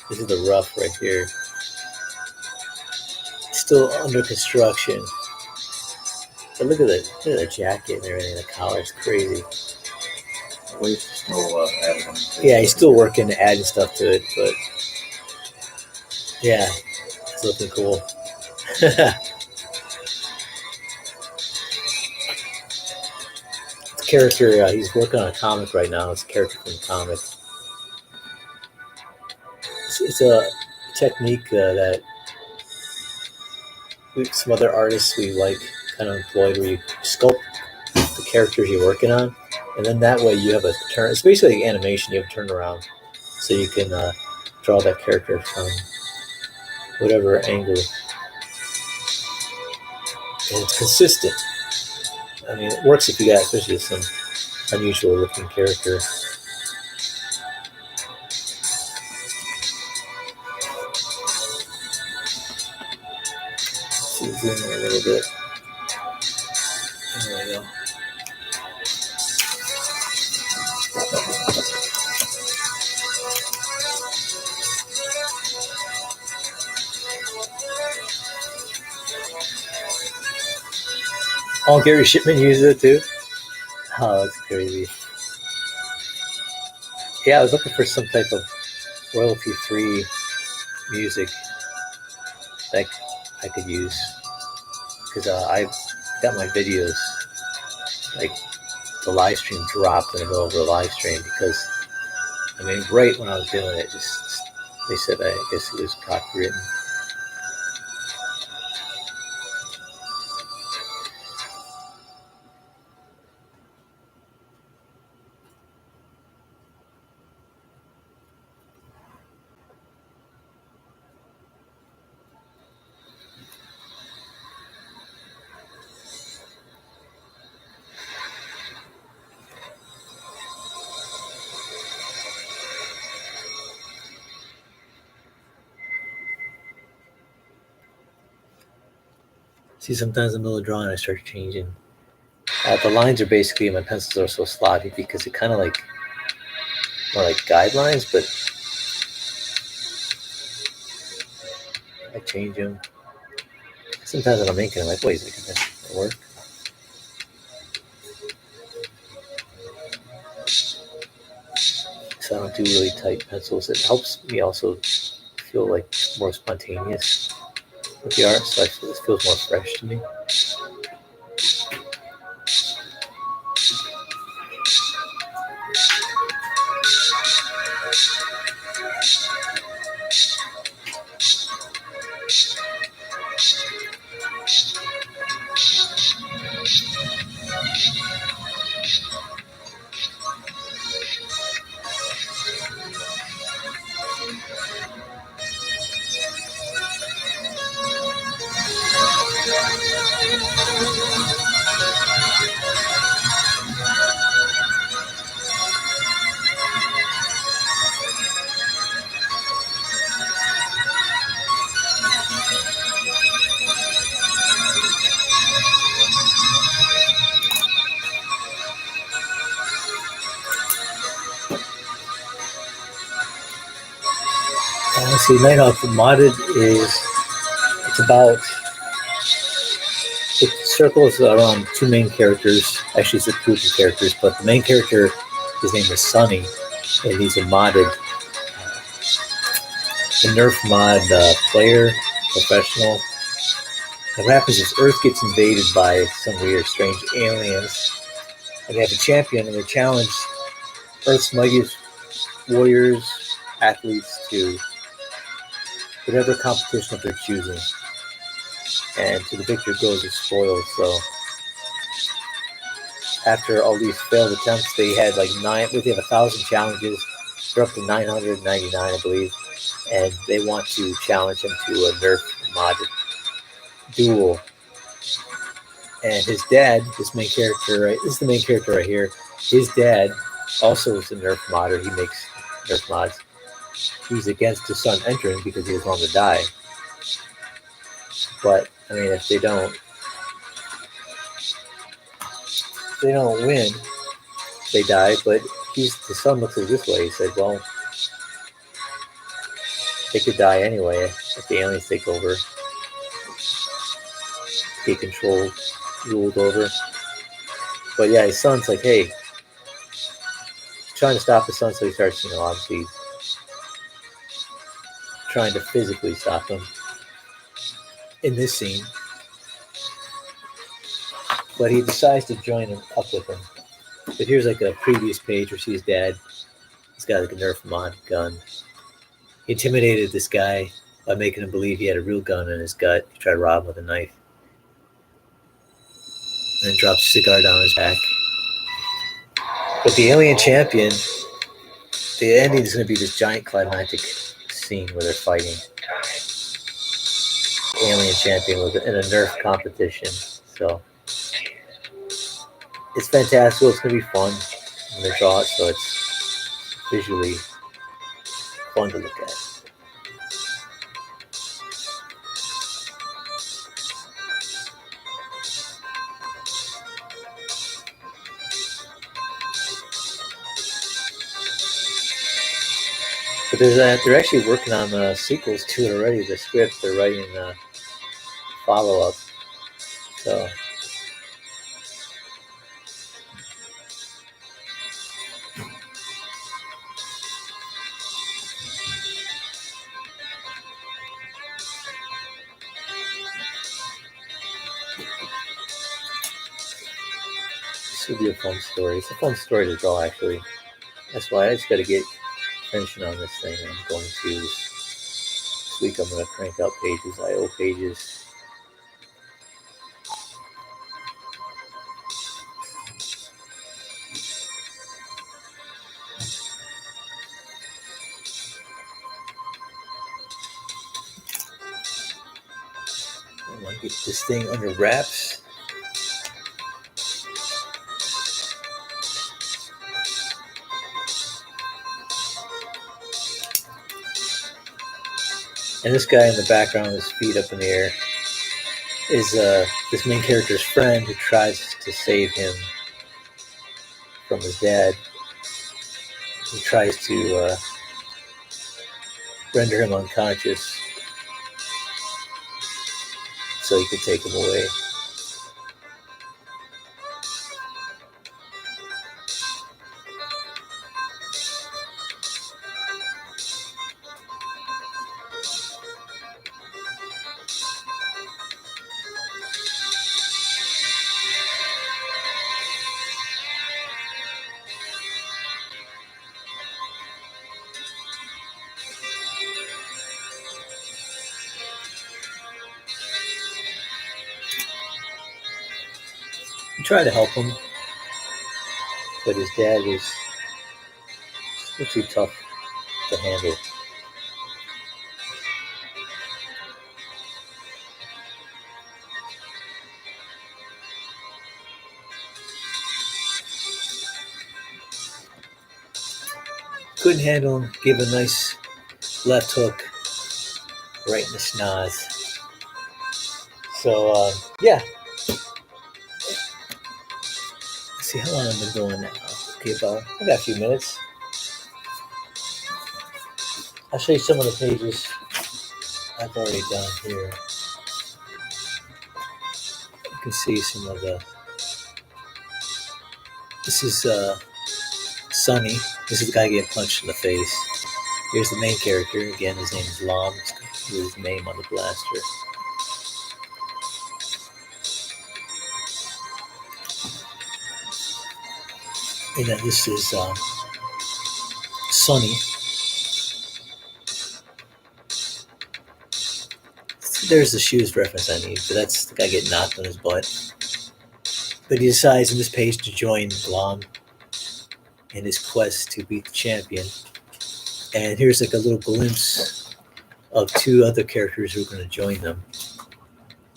Speaker 1: This is the rough right here. Still under construction. But look at the jacket and everything, the collar, it's crazy. Yeah, he's still working, adding stuff to it, but yeah, it's looking cool. Character, he's working on a comic right now. It's a character from the comic. It's a technique that some other artists we like kind of employed, where you sculpt the characters you're working on, and then that way you have a turn. It's basically like animation. You have a turnaround, so you can draw that character from whatever angle, and it's consistent. I mean, it works if you got especially some unusual looking character. Zoom in a little bit. There we go. Oh, Gary Shipman uses it too? Oh, that's crazy. Yeah, I was looking for some type of royalty-free music that I could use because I got my videos, like the live stream dropped in the middle of the live stream because, I mean, right when I was doing it, just they said I guess it was copywritten. See, sometimes in the middle of drawing, I start changing. The lines are basically, my pencils are so sloppy because it kind of like more like guidelines, but I change them. Sometimes when I'm inking, I'm like, wait a second, that work? So I don't do really tight pencils. It helps me also feel like more spontaneous with the art, so it feels more fresh to me. See, Nighthawk modded it's about, it circles around two main characters. Actually, it's a group of characters, but the main character, his name is Sunny, and he's a modded, a Nerf mod player, professional. And what happens is Earth gets invaded by some weird, strange aliens, and they have a champion, and they challenge Earth's mightiest warriors, athletes to whatever competition of their choosing. And to the victor goes the spoils. So after all these failed attempts, they had like they have 1,000 challenges. They're up to 999, I believe, and they want to challenge him to a Nerf mod duel. And his dad, this main character, right? This is the main character right here. His dad also is a Nerf modder. He makes Nerf mods. He's against his son entering because he doesn't want to die. But I mean, if they don't win, they die. But the son looks at it this way. He said, well, they could die anyway if the aliens take over, get controlled, ruled over. But yeah, his son's like, hey, trying to stop his son, so he starts, obviously trying to physically stop him in this scene. But he decides to join him up with him. But here's like a previous page where his dad, he's got like a Nerf mod gun. He intimidated this guy by making him believe he had a real gun in his gut. He tried to rob him with a knife. And then drops a cigar down his back. But the alien champion, the ending is going to be this giant climactic scene where they're fighting. The alien champion was in a Nerf competition. So it's fantastic. It's going to be fun. I'm going to draw it so it's visually fun to look at. But they're actually working on sequels to it already. The script, they're writing follow-up. So This will be a fun story. It's a fun story to draw, actually. That's why I just got to get attention on this thing. I'm going to this week. I'm going to crank out pages, IO pages. I want to get this thing under wraps. And this guy in the background with his feet up in the air is this main character's friend who tries to save him from his dad. He tries to render him unconscious so he can take him away. He tried to help him, but his dad was too tough to handle. Couldn't handle him, gave a nice left hook right in the schnoz. So, yeah. Let's see how long I've been doing now. Okay, I got a few minutes. I'll show you some of the pages I've already done here. You can see some of the... This is Sonny. This is the guy getting punched in the face. Here's the main character. Again, his name is Lom. Here's his name on the blaster. And then this is Sonny. There's the shoes reference I need, but that's the guy getting knocked on his butt. But he decides in this page to join Lom in his quest to beat the champion. And here's like a little glimpse of two other characters who are going to join them.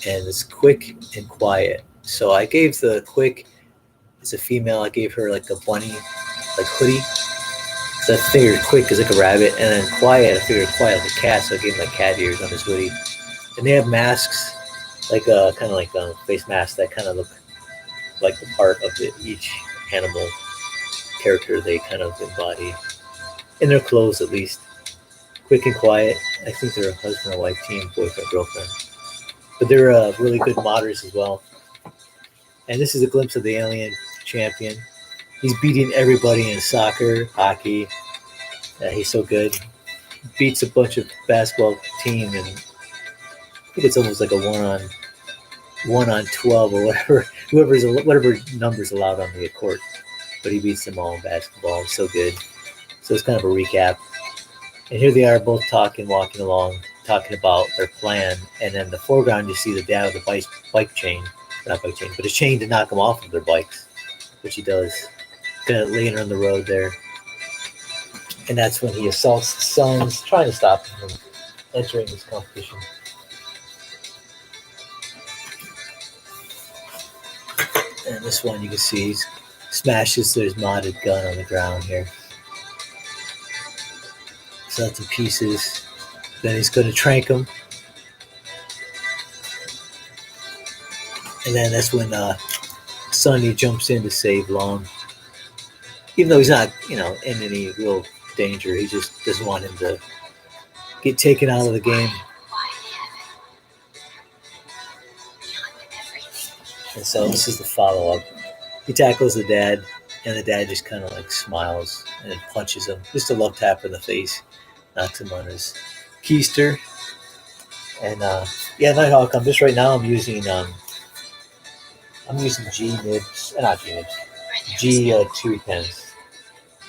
Speaker 1: And it's Quick and Quiet. So I gave the Quick, as a female, I gave her like a bunny, like hoodie. So I figured Quick is like a rabbit. And then Quiet, I figured Quiet like a cat. So I gave him like cat ears on his hoodie. And they have masks, like kind of like face masks that kind of look like the part of each animal character they kind of embody. In their clothes, at least. Quick and Quiet. I think they're a husband and wife team, boyfriend, girlfriend. But they're really good modders as well. And this is a glimpse of the alien champion. He's beating everybody in soccer, hockey. He's so good. Beats a bunch of basketball team, and I think it's almost like a 1-on-12 or whatever. Whatever number's allowed on the court. But he beats them all in basketball. It's so good. So it's kind of a recap. And here they are both walking along, talking about their plan. And then in the foreground, you see the dad with the bike chain. Not bike chain, but a chain to knock them off of their bikes, which he does. Kind of laying on the road there. And that's when he assaults the sons, trying to stop them from entering this competition. And this one you can see smashes his modded gun on the ground here. So that's in pieces. Then he's going to trank him. And then that's when Sonny jumps in to save Lom. Even though he's not, in any real danger, he just doesn't want him to get taken out of the game. And so this is the follow-up. He tackles the dad, and the dad just kind of like smiles and then punches him. Just a love tap in the face. Knocks him on his keister. And Nighthawk, right now I'm using G-nibs, not G-nibs, G2 pens,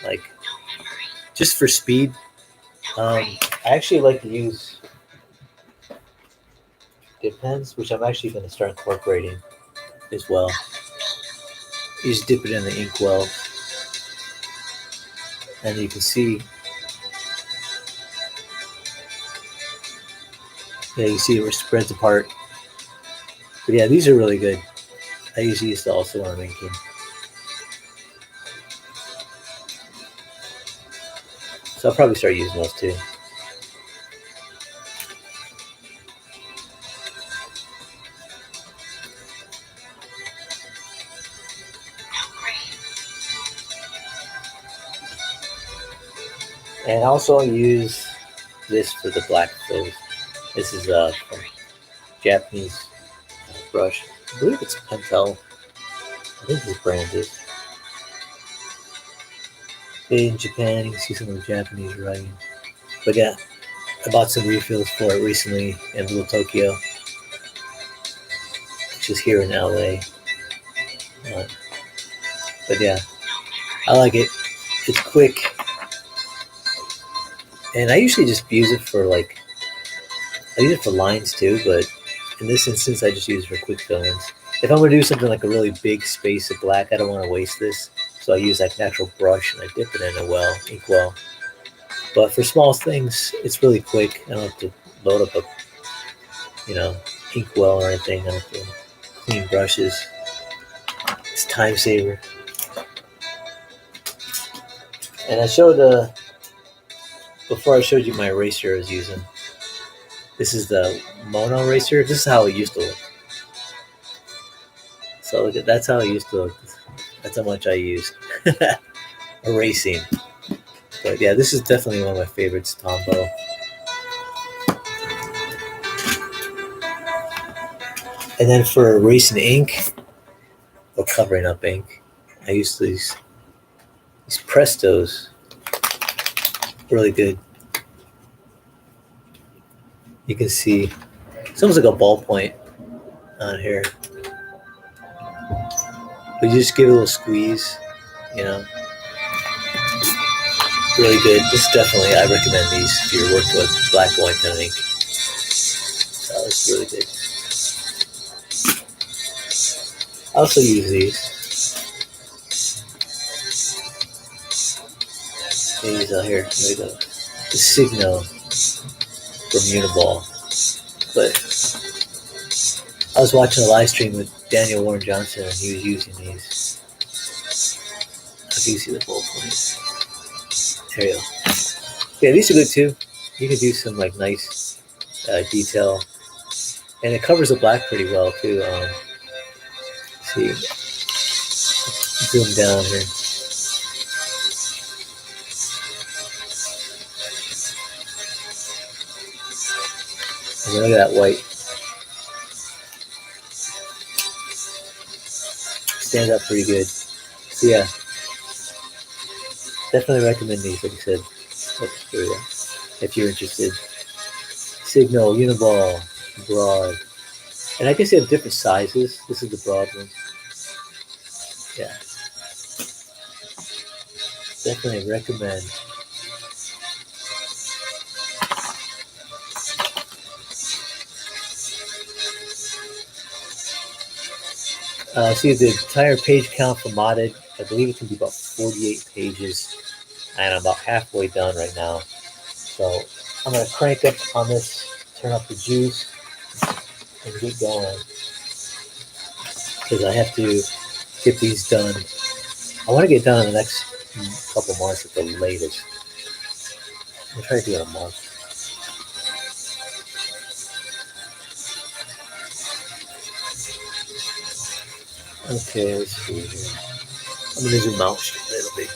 Speaker 1: like just for speed. I actually like to use dip pens, which I'm actually going to start incorporating as well. You just dip it in the inkwell, and you can see, yeah, you see it spreads apart. But yeah, these are really good. I use these also when I'm inking. So I'll probably start using those too. And also use this for the black fills. This is a Japanese brush. I believe it's Pentel. I think this brand is. Made in Japan. You can see some of the Japanese writing. But yeah, I bought some refills for it recently in Little Tokyo, which is here in LA. But yeah, I like it. It's quick. And I usually just use it for I use it for lines too, but in this instance, I just use it for quick fill-ins. If I'm going to do something like a really big space of black, I don't want to waste this. So I use like an actual brush and I dip it in a inkwell. But for small things, it's really quick. I don't have to load up a, inkwell or anything. I don't have to clean brushes. It's time saver. And I showed, before I showed you my eraser I was using. This is the mono eraser. This is how it used to look. So look at, that's how it used to look. That's how much I use erasing. But yeah, this is definitely one of my favorites, Tombow. And then for erasing ink or covering up ink, I use these Prestos. Really good. You can see it's almost like a ballpoint on here. But you just give it a little squeeze, Really good. This definitely, I recommend these if you're working with black and white pen ink. So it's really good. I also use these. These out here. There you go. The Signo from Uniball. But I was watching a live stream with Daniel Warren Johnson and he was using these. If you see the ballpoint. There you go. Yeah, these are good too. You can do some nice detail, and it covers the black pretty well too. See, zoom down here. And look at that white. Stands up pretty good. So yeah, definitely recommend these. Like I said, if you're interested. Signal, Uniball, broad. And I guess they have different sizes. This is the broad one. Yeah. Definitely recommend. See the entire page count for modded. I believe it can be about 48 pages. And I'm about halfway done right now. So I'm going to crank up on this, turn up the juice, and get going. Because I have to get these done. I want to get done in the next couple months at the latest. I'm trying to do it in a month. Okay, let's see here. I'm going to zoom out a little bit.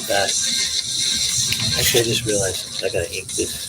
Speaker 1: That. Actually, I just realized I gotta ink this.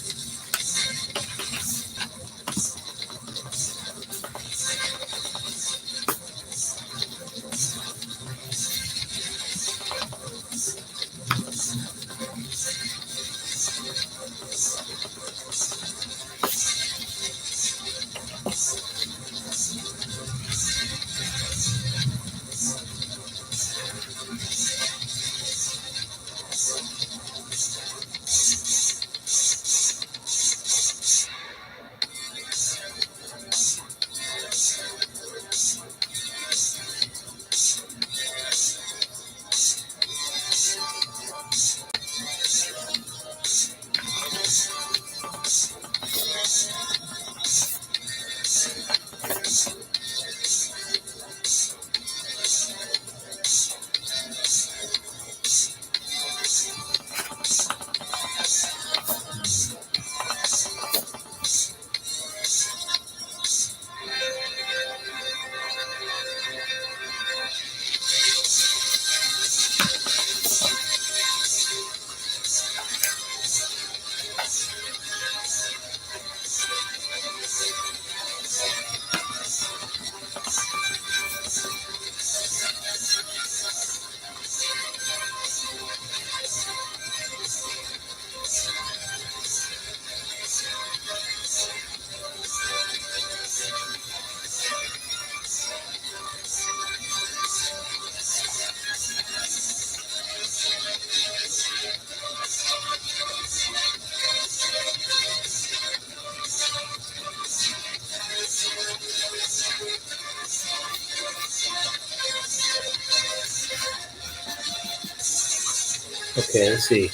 Speaker 1: Okay, let's see.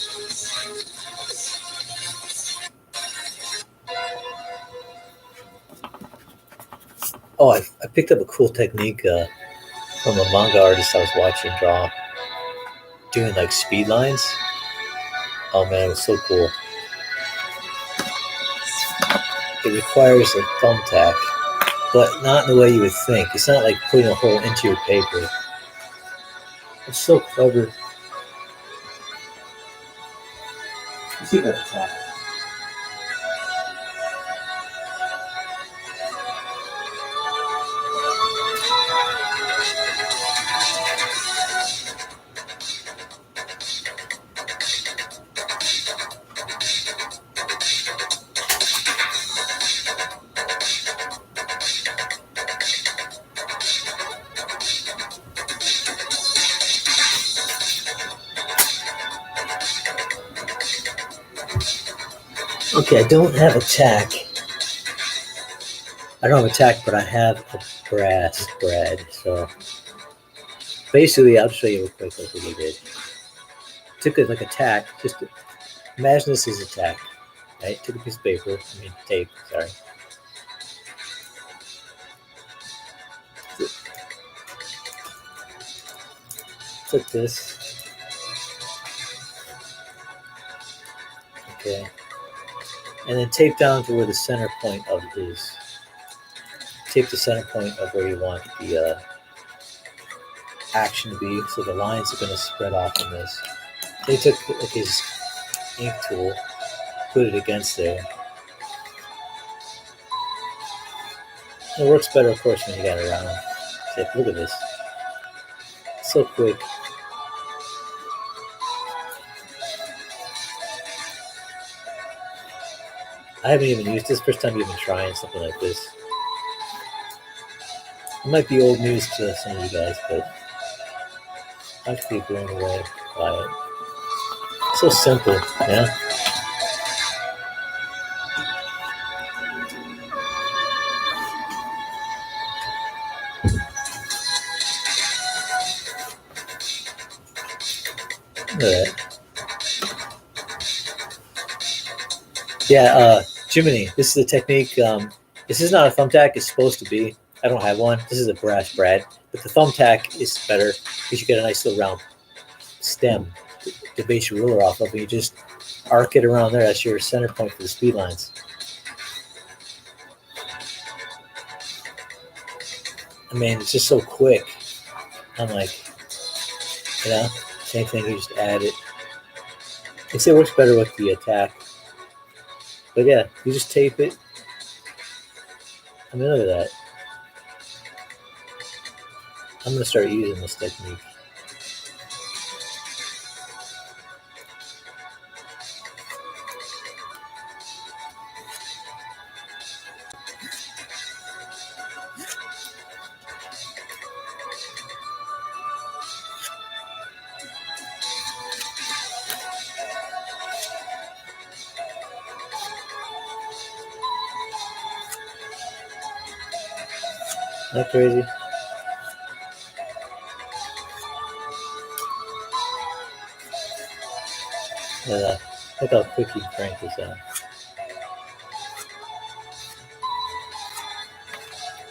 Speaker 1: Oh, I picked up a cool technique from a manga artist I was watching draw, doing like speed lines. Oh man, it was so cool. It requires a thumbtack, but not in the way you would think. It's not like putting a hole into your paper. It's so clever. You see that tack? Okay, I don't have a tack. I don't have a tack, but I have a brass brad. So basically, I'll show you real quick what we did. Took it like a tack. Just imagine this is a tack, right? Took a piece of paper. I mean tape. Sorry. Took this. Okay. And then tape down to where the center point of it is. Tape the center point of where you want the action to be, so the lines are going to spread off in this. They took like his ink tool, put it against there. It works better, of course, when you got it around. Look at this. So quick. I haven't even used this. First time even trying something like this. It might be old news to some of you guys, but I could be blown away by it. So simple, yeah? Look at that. Yeah, Jiminy, this is a technique. This is not a thumbtack. It's supposed to be. I don't have one. This is a brass brad. But the thumbtack is better because you get a nice little round stem to base your ruler off of. And you just arc it around there. That's your center point for the speed lines. I mean, it's just so quick. I'm like, you know, same thing. You just add it. I say it works better with the attack. But yeah, you just tape it. I mean, look at that. I'm going to start using this technique. Isn't that crazy? Look how quick you can crank this out.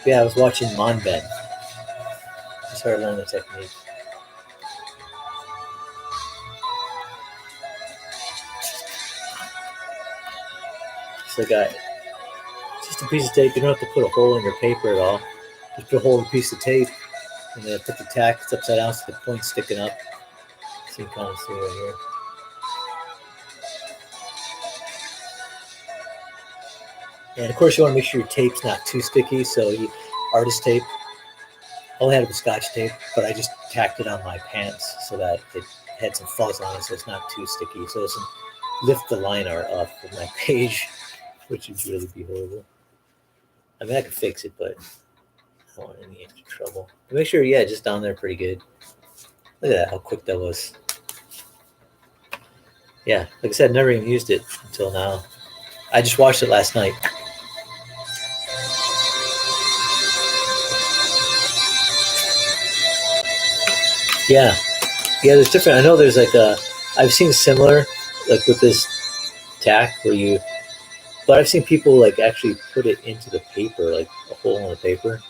Speaker 1: Yeah, I was watching Monben. I started learning the technique. So I got just a piece of tape. You don't have to put a hole in your paper at all. Just put a hole in a piece of tape, and then put the tack. It's upside down, so the point's sticking up. So you can kind of see right here. And of course, you want to make sure your tape's not too sticky. So artist tape. I only had it with Scotch tape, but I just tacked it on my pants so that it had some fuzz on it, so it's not too sticky. So it doesn't lift the line art off of my page, which would really be horrible. I mean, I could fix it, but I don't want any extra trouble. But make sure, yeah, just down there pretty good. Look at that, how quick that was. Yeah, like I said, never even used it until now. I just watched it last night. Yeah, there's different. I know there's like I've seen similar, like with this tack where you, but I've seen people like actually put it into the paper, like a hole in the paper,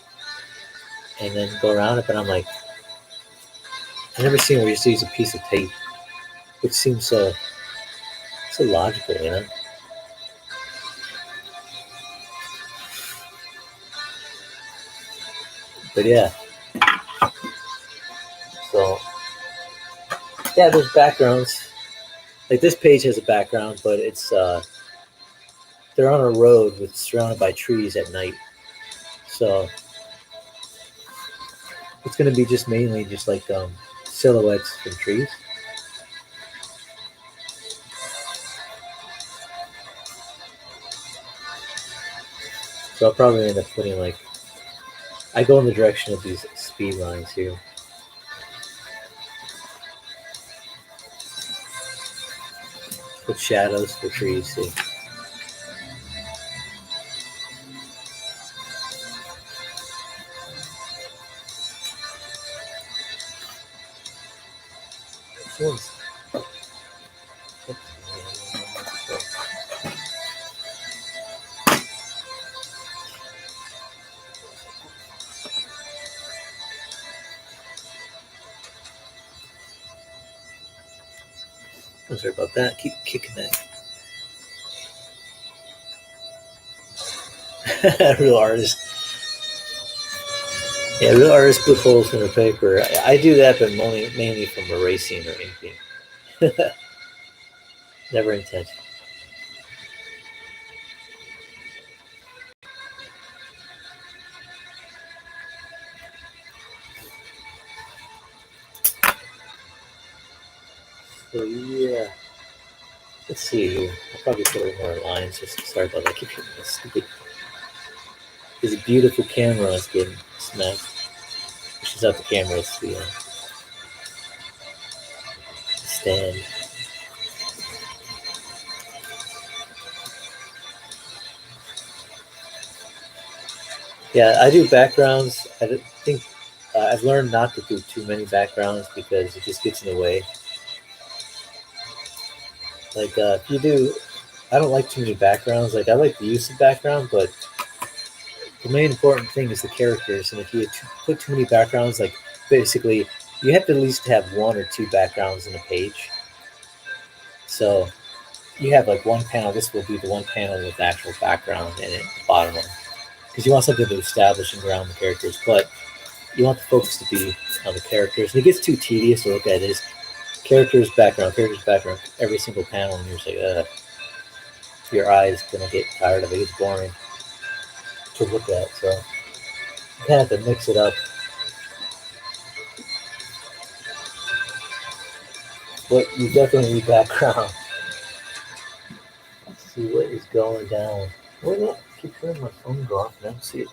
Speaker 1: and then go around it. But I'm like, I've never seen where you just use a piece of tape, which seems so logical, you know. But yeah, so yeah, there's backgrounds. Like this page has a background, but it's they're on a road with surrounded by trees at night. So it's gonna be just mainly just like silhouettes from trees. So I'll probably end up putting like I go in the direction of these speed lines here. Put shadows for trees. See. This I'm sorry about that. Keep kicking that. Real artist. Yeah, real artists put holes in their paper. I do that, but mainly from erasing or inking. Never intentional. So yeah, let's see here. I'll probably put a little more lines. Just sorry about that. I keep hitting this stupid. This beautiful camera is getting smacked. Which is out the camera. It's the stand. Yeah, I do backgrounds. I think I've learned not to do too many backgrounds because it just gets in the way. Like if you do, I don't like too many backgrounds. Like I like the use of background, but the main important thing is the characters. And if you put too many backgrounds, like basically you have to at least have one or two backgrounds in a page. So you have like one panel. This will be the one panel with actual background in it, the bottom one, because you want something to establish and ground the characters. But you want the focus to be on the characters. And it gets too tedious to look at this characters background every single panel, and you're just like, your eyes gonna get tired of it. It's boring to look at. So you kind of have to mix it up. But you definitely need background. Let's see what is going down. Why not? I keep hearing my phone go off. I don't see it.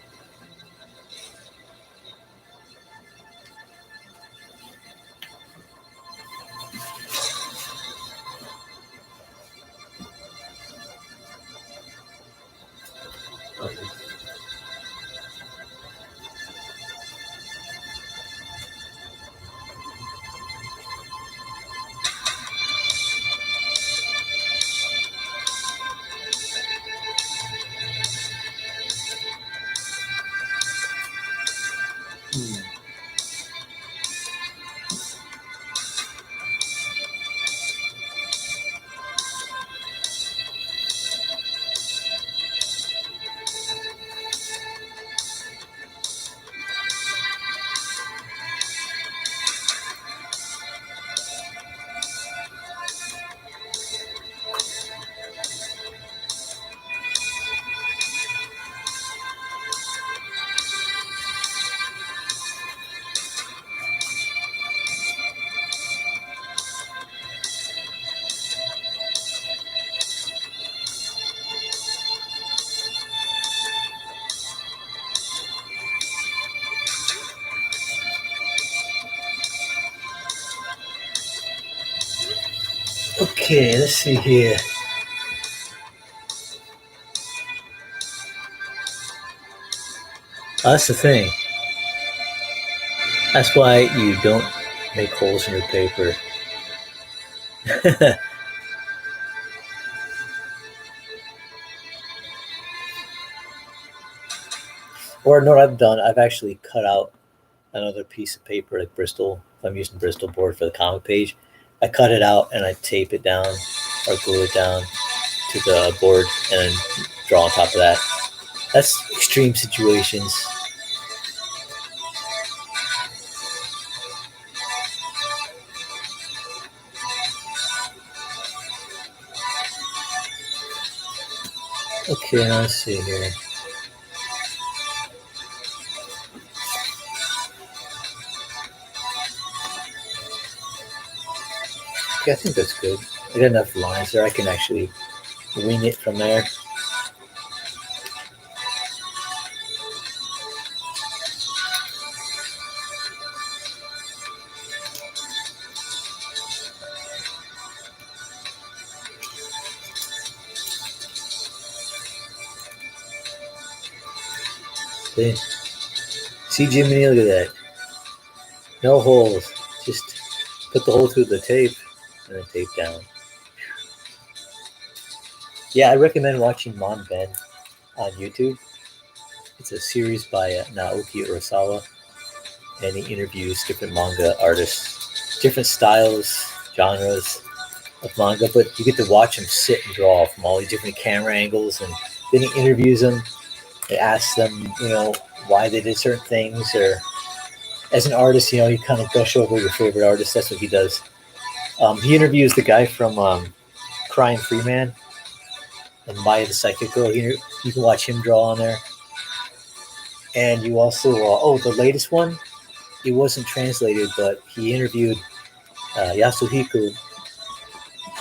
Speaker 1: Okay, let's see here. That's the thing. That's why you don't make holes in your paper. Or no, what I've done, I've actually cut out another piece of paper, like Bristol. If I'm using Bristol board for the comic page, I cut it out and I tape it down or glue it down to the board and then draw on top of that. That's extreme situations. Okay, let's see here. Okay, I think that's good. I got enough lines there. I can actually wing it from there. See, Jiminy, look at that. No holes. Just put the hole through the tape and then tape down. Yeah, I recommend watching Mon Ben on YouTube. It's a series by Naoki Urasawa, and he interviews different manga artists, different styles, genres of manga, but you get to watch him sit and draw from all these different camera angles, and then he interviews them. He asks them, why they did certain things, or as an artist, you kind of gush over your favorite artist. That's what he does. He interviews the guy from Crying Free Man and Maya the Psychic Girl. You can watch him draw on there. And you also, the latest one, it wasn't translated, but he interviewed Yasuhiko.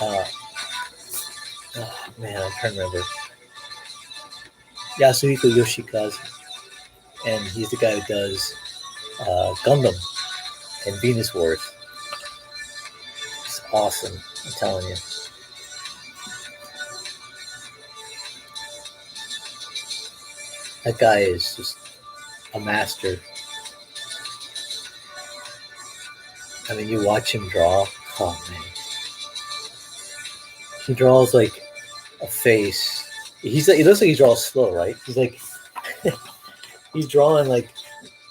Speaker 1: Oh man, I'm trying to remember. Yasuhiko Yoshikaze. And he's the guy who does Gundam and Venus Wars. It's awesome, I'm telling you. That guy is just a master. I mean, you watch him draw. Oh man, he draws like a face. He looks like he draws slow, right? He's like he's drawing like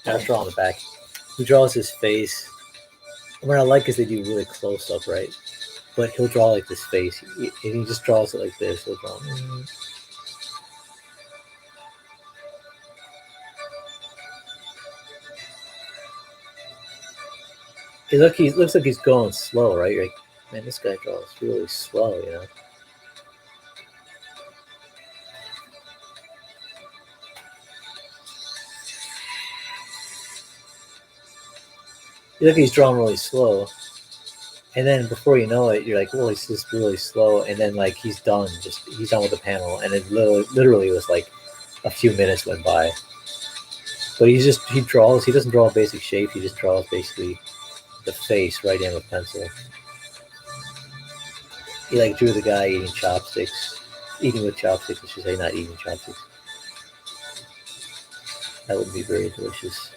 Speaker 1: not drawing the back. He draws his face. And what I like is they do really close up, right? But he'll draw like this face. He just draws it like this. He'll draw. He looks like he's going slow, right? You're like, man, this guy draws really slow, You look, he's drawing really slow, and then before you know it, you're like, well, he's just really slow, and then like he's done with the panel, and it literally was like a few minutes went by. But he draws. He doesn't draw a basic shape. He just draws basically the face right in with pencil. He like drew the guy eating with chopsticks, I should say, not eating chopsticks. That would be very delicious.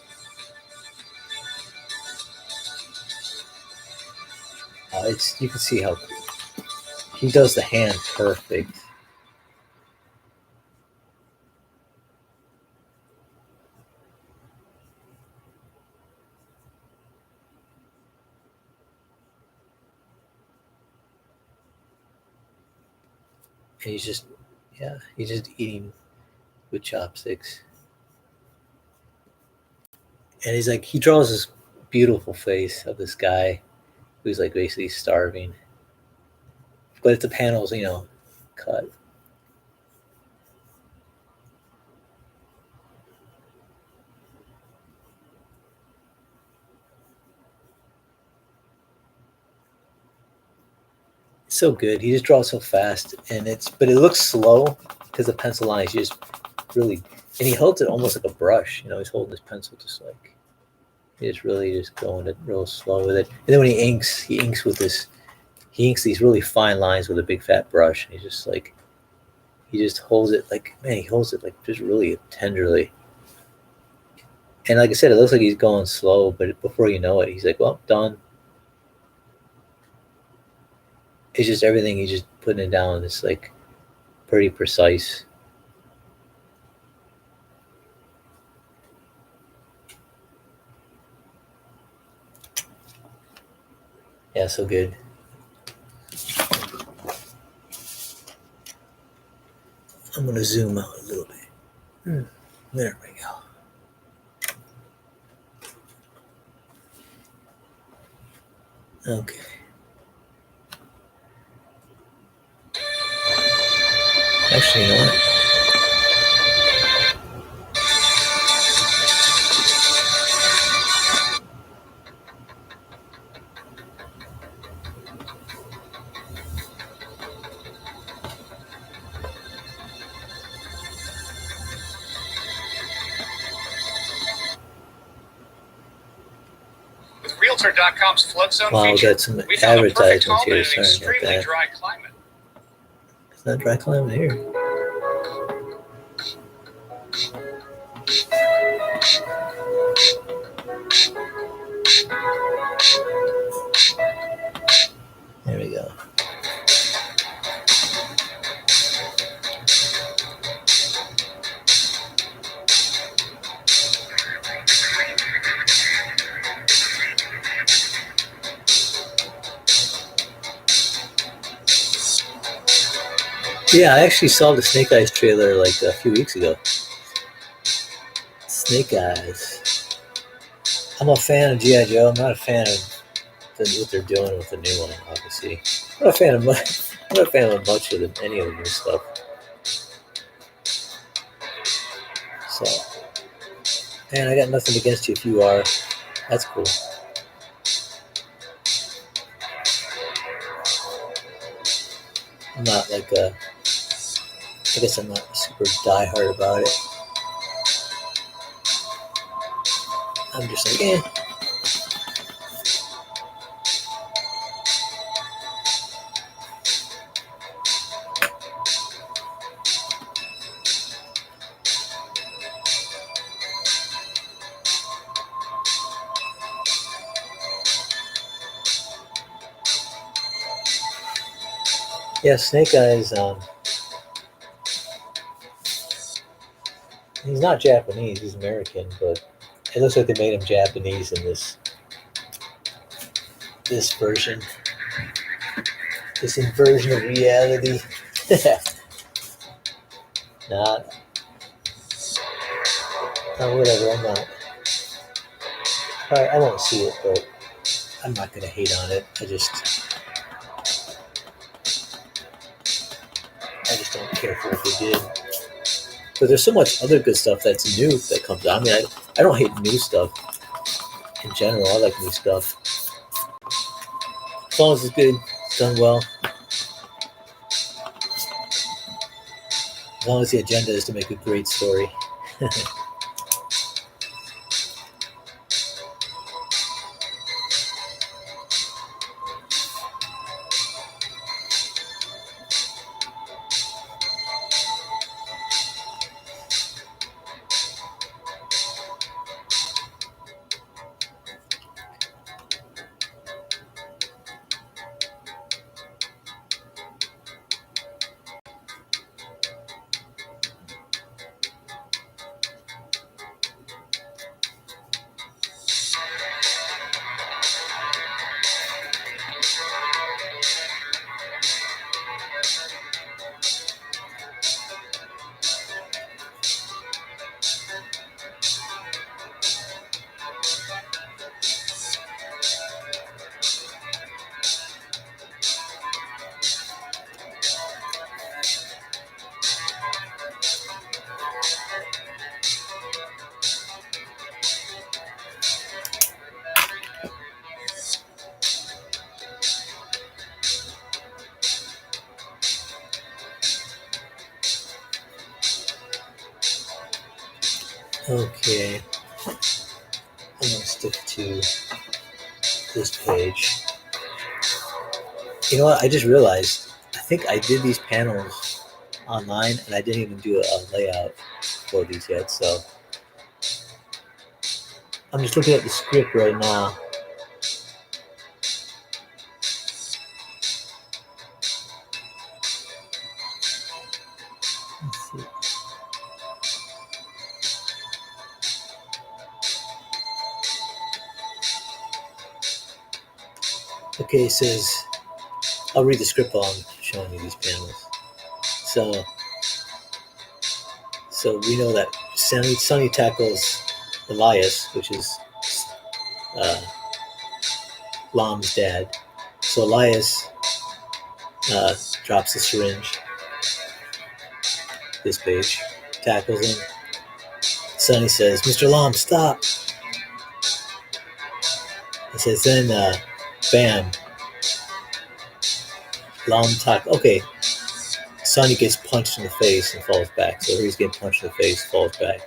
Speaker 1: You can see how he does the hand perfect. And he's just eating with chopsticks. And he draws this beautiful face of this guy who's like basically starving. But if the panel's, cut. It's so good. He just draws so fast, but it looks slow because the pencil line is just really, and he holds it almost like a brush. He's holding his pencil just like, he's really just going it real slow with it. And then when he inks these really fine lines with a big fat brush. And he just holds it like, man, he holds it like just really tenderly. And like I said, it looks like he's going slow, but before you know it, he's like, well, done. it's just everything he's just putting it down. It's like pretty precise. Yeah, so good. I'm gonna zoom out a little bit. There we go. Okay. Actually, you know what?
Speaker 2: With Realtor.com's flood zone
Speaker 1: Wow, we
Speaker 2: feature,
Speaker 1: got some
Speaker 2: we found the perfect
Speaker 1: advertisements
Speaker 2: home in
Speaker 1: here.
Speaker 2: an
Speaker 1: Sorry about
Speaker 2: extremely
Speaker 1: that.
Speaker 2: dry climate.
Speaker 1: It's not dry climate here. There we go. Yeah, I actually saw the Snake Eyes trailer like a few weeks ago. Snake Eyes. I'm a fan of G.I. Joe. I'm not a fan of what they're doing with the new one, obviously. I'm not a fan of much. I'm not a fan of much of any of the new stuff. So, man, I got nothing against you if you are. That's cool. I'm not like a. I guess I'm not super diehard about it. I'm just like, eh. Yeah, Snake Eyes. He's not Japanese. He's American, but it looks like they made him Japanese in this version. This inversion of reality. Not. Oh, whatever. I'm not. I won't see it, but I'm not gonna hate on it. I just don't care for what they did. But there's so much other good stuff that's new that comes out. I mean, I don't hate new stuff in general. I like new stuff. As long as it's good, done well. As long as the agenda is to make a great story. Okay. I'm gonna stick to this page. You know what? I just realized. I think I did these panels online, and I didn't even do a layout for these yet. So I'm just looking at the script right now. Okay, it says, I'll read the script while I'm showing you these panels. So we know that Sonny tackles Elias, which is Lam's dad. So Elias drops the syringe. This page tackles him. Sonny says, "Mr. Lam, stop." He says, then bam, Lam tackle. Okay, Sonny gets punched in the face and falls back. So he's getting punched in the face, falls back.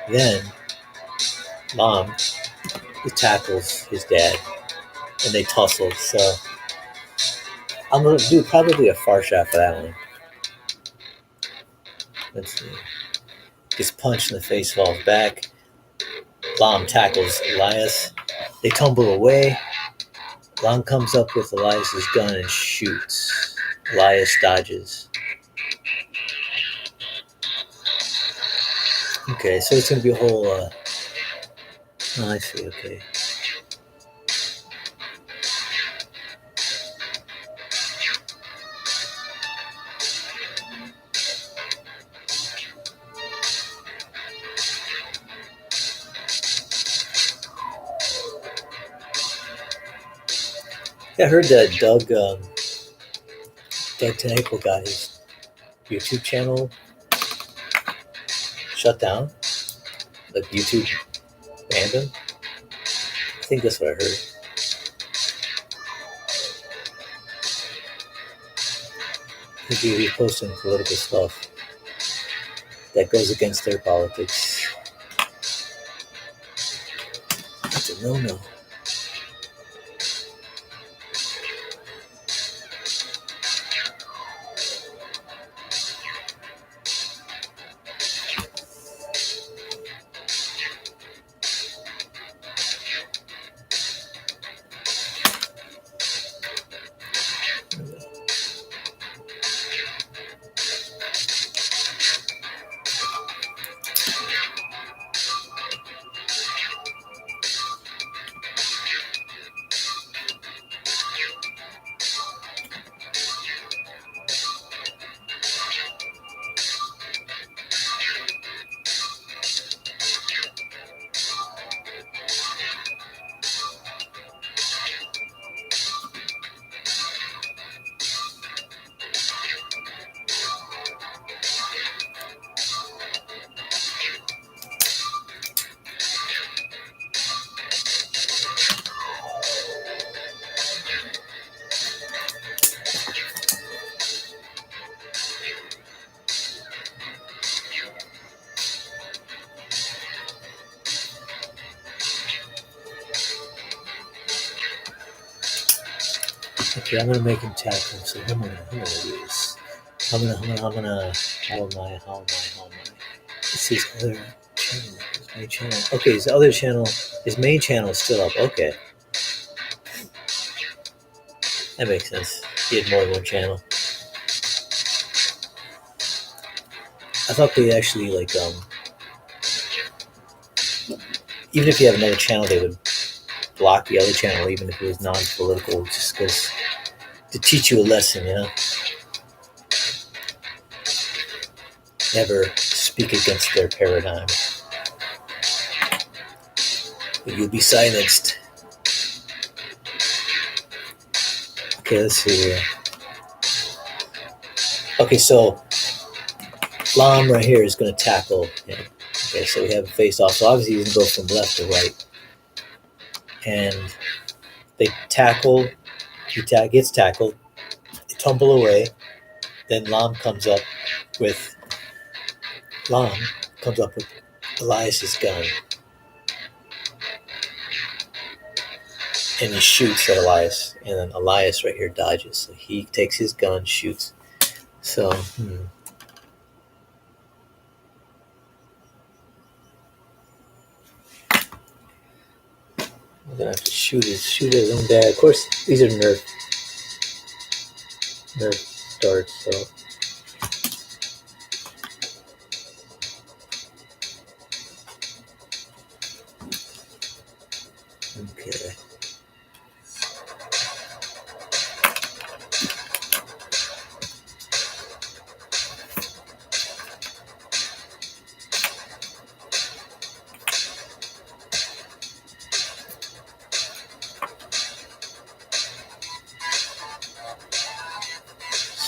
Speaker 1: Then Lam tackles his dad, and they tussle. So I'm gonna do probably a far shot for that one. Let's see. Gets punched in the face, falls back. Lam tackles Elias. They tumble away. Lam comes up with Elias's gun and shoots. Elias dodges. Okay, so it's gonna be a whole. Oh, I see. Okay. Yeah, I heard that Doug Tenable got his YouTube channel shut down. Like YouTube banned him. I think that's what I heard. He's posting political stuff that goes against their politics. It's a no-no. Okay, I'm gonna make him tackle. So I'm gonna do this. I'm gonna. How am I? It's his other channel. His main channel. Okay, his other channel. His main channel is still up. Okay, that makes sense. He had more than one channel. I thought they actually even if you have another channel, they would block the other channel, even if it was non-political, just because to teach you a lesson, you know. Never speak against their paradigm. But you'll be silenced. Okay, let's see here. Okay, so Lam right here is going to tackle him. Okay, so we have a face-off. So obviously he's going to go from left to right. And they tackle. He gets tackled. They tumble away. Then Lam comes up with Elias's gun. And he shoots at Elias. And then Elias right here dodges. So he takes his gun, shoots. So, I'm gonna have to shoot his own dad. Of course, these are Nerf darts, so. Okay.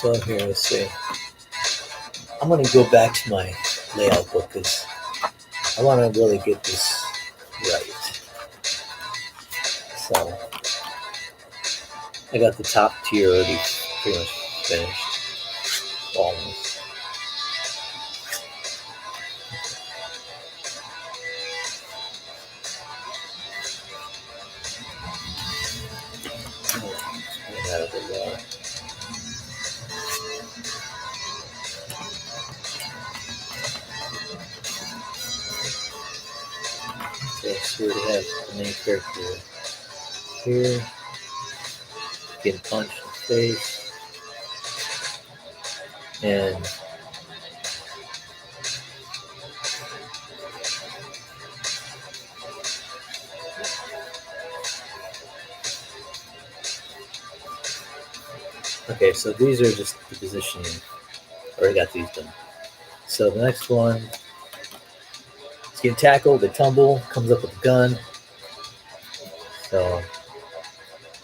Speaker 1: So here, let's see. I'm going to go back to my layout book because I want to really get this right. So I got the top tier already pretty much finished. Almost. Get out of the way. Okay, so we have the main character here, getting punched in the face, and okay, so these are just the positioning. Already got these done. So the next one, it's getting tackled, they tumble, comes up with a gun. So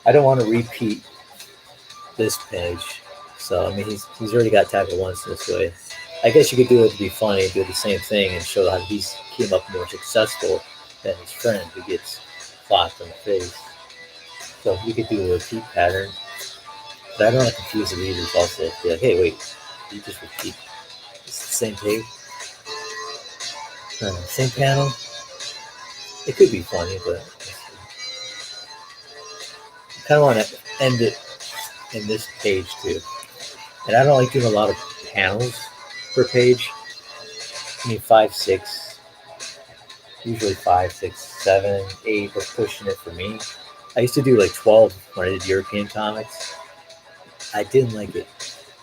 Speaker 1: I don't want to repeat this page. So I mean, he's already got tackled once this way. I guess you could do it to be funny, do the same thing and show how he came up more successful than his friend who gets clocked in the face. So you could do a repeat pattern. But I don't want to confuse the readers also. Be like, hey, wait, you just repeat. It's the same page. Same panel. It could be funny, but I kind of want to end it in this page too. And I don't like doing a lot of panels per page. I mean, 5, 6, usually 5, 6, 7, 8 was pushing it for me. I used to do like 12 when I did European comics. I didn't like it,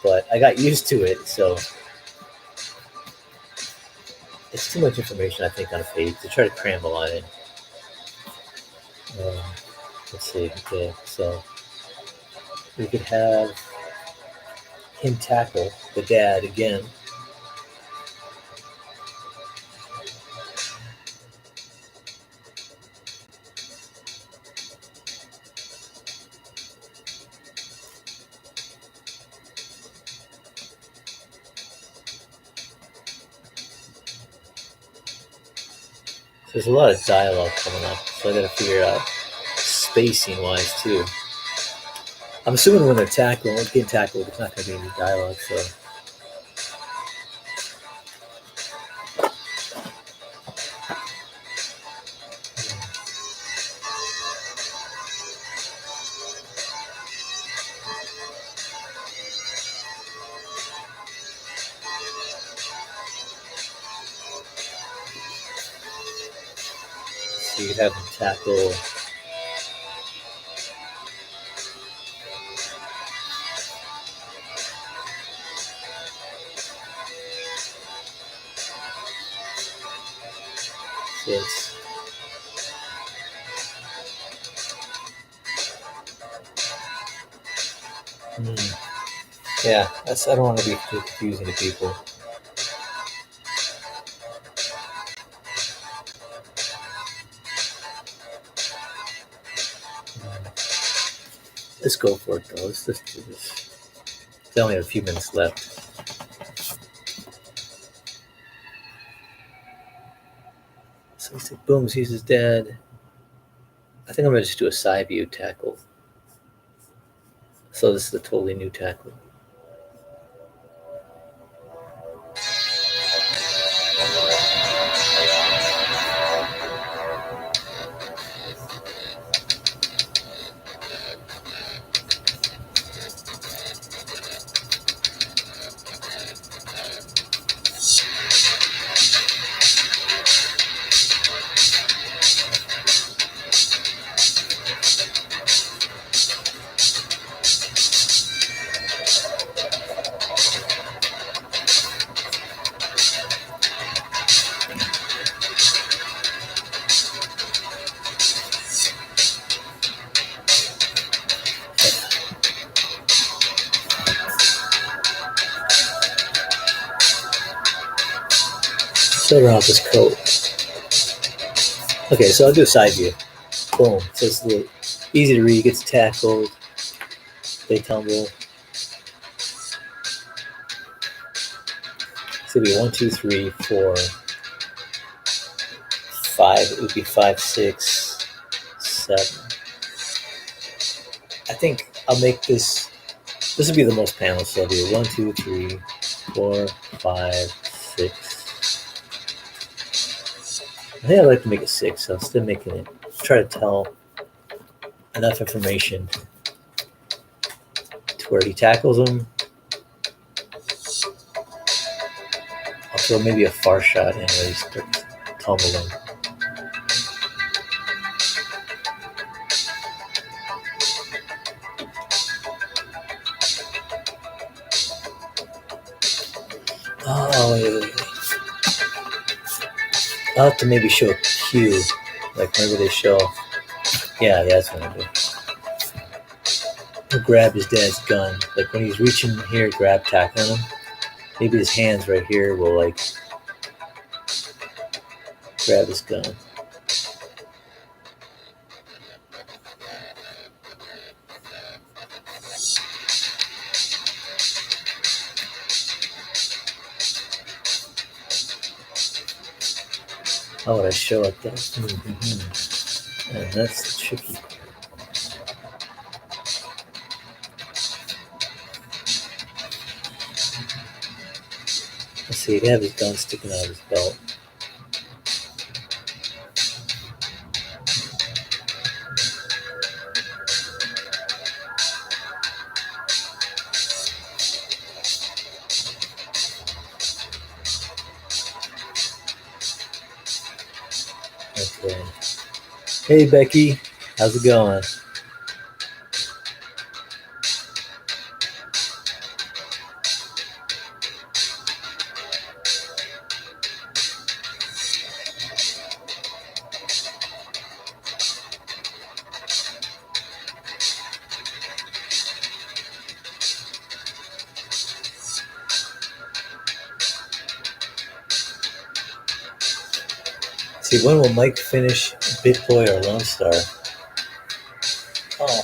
Speaker 1: but I got used to it, so it's too much information, I think, on a page to try to cram a lot in. Let's see, okay, so we could have him tackle the dad again. There's a lot of dialogue coming up, so I gotta figure out spacing wise too. I'm assuming when they're getting tackled, there's not gonna be any dialogue, so. So you have them tackle. So it's yeah, I don't want to be too confusing to people. Let's go for it though. Let's just do this. We only have a few minutes left. So he said, boom, sees his dad. I think I'm gonna just do a side view tackle. So this is a totally new tackle. Set around this coat. Okay, so I'll do a side view. Boom. So it's a little easy to read. Gets tackled. They tumble. So it'd be 1, 2, 3, 4, 5. It would be 5, 6, 7. I think I'll make this. This would be the most panels. So it'll be 1, 2, 3, 4, 5, 6. I think I'd like to make it 6. So I'm still making it. Try to tell enough information to where he tackles them. I'll throw maybe a far shot in where he starts tumbling. Oh, wait. I'll have to maybe show a cue, like whenever they show. Yeah, that's what I do. He'll grab his dad's gun, like when he's reaching here, tackling him. Maybe his hands right here will like grab his gun. How would I show it though? Mm-hmm. And that's tricky. Let's see, he'd have his gun sticking out of his belt. Okay. Hey Becky, how's it going? See, when will Mike finish BitBoy or Lone Star? Oh,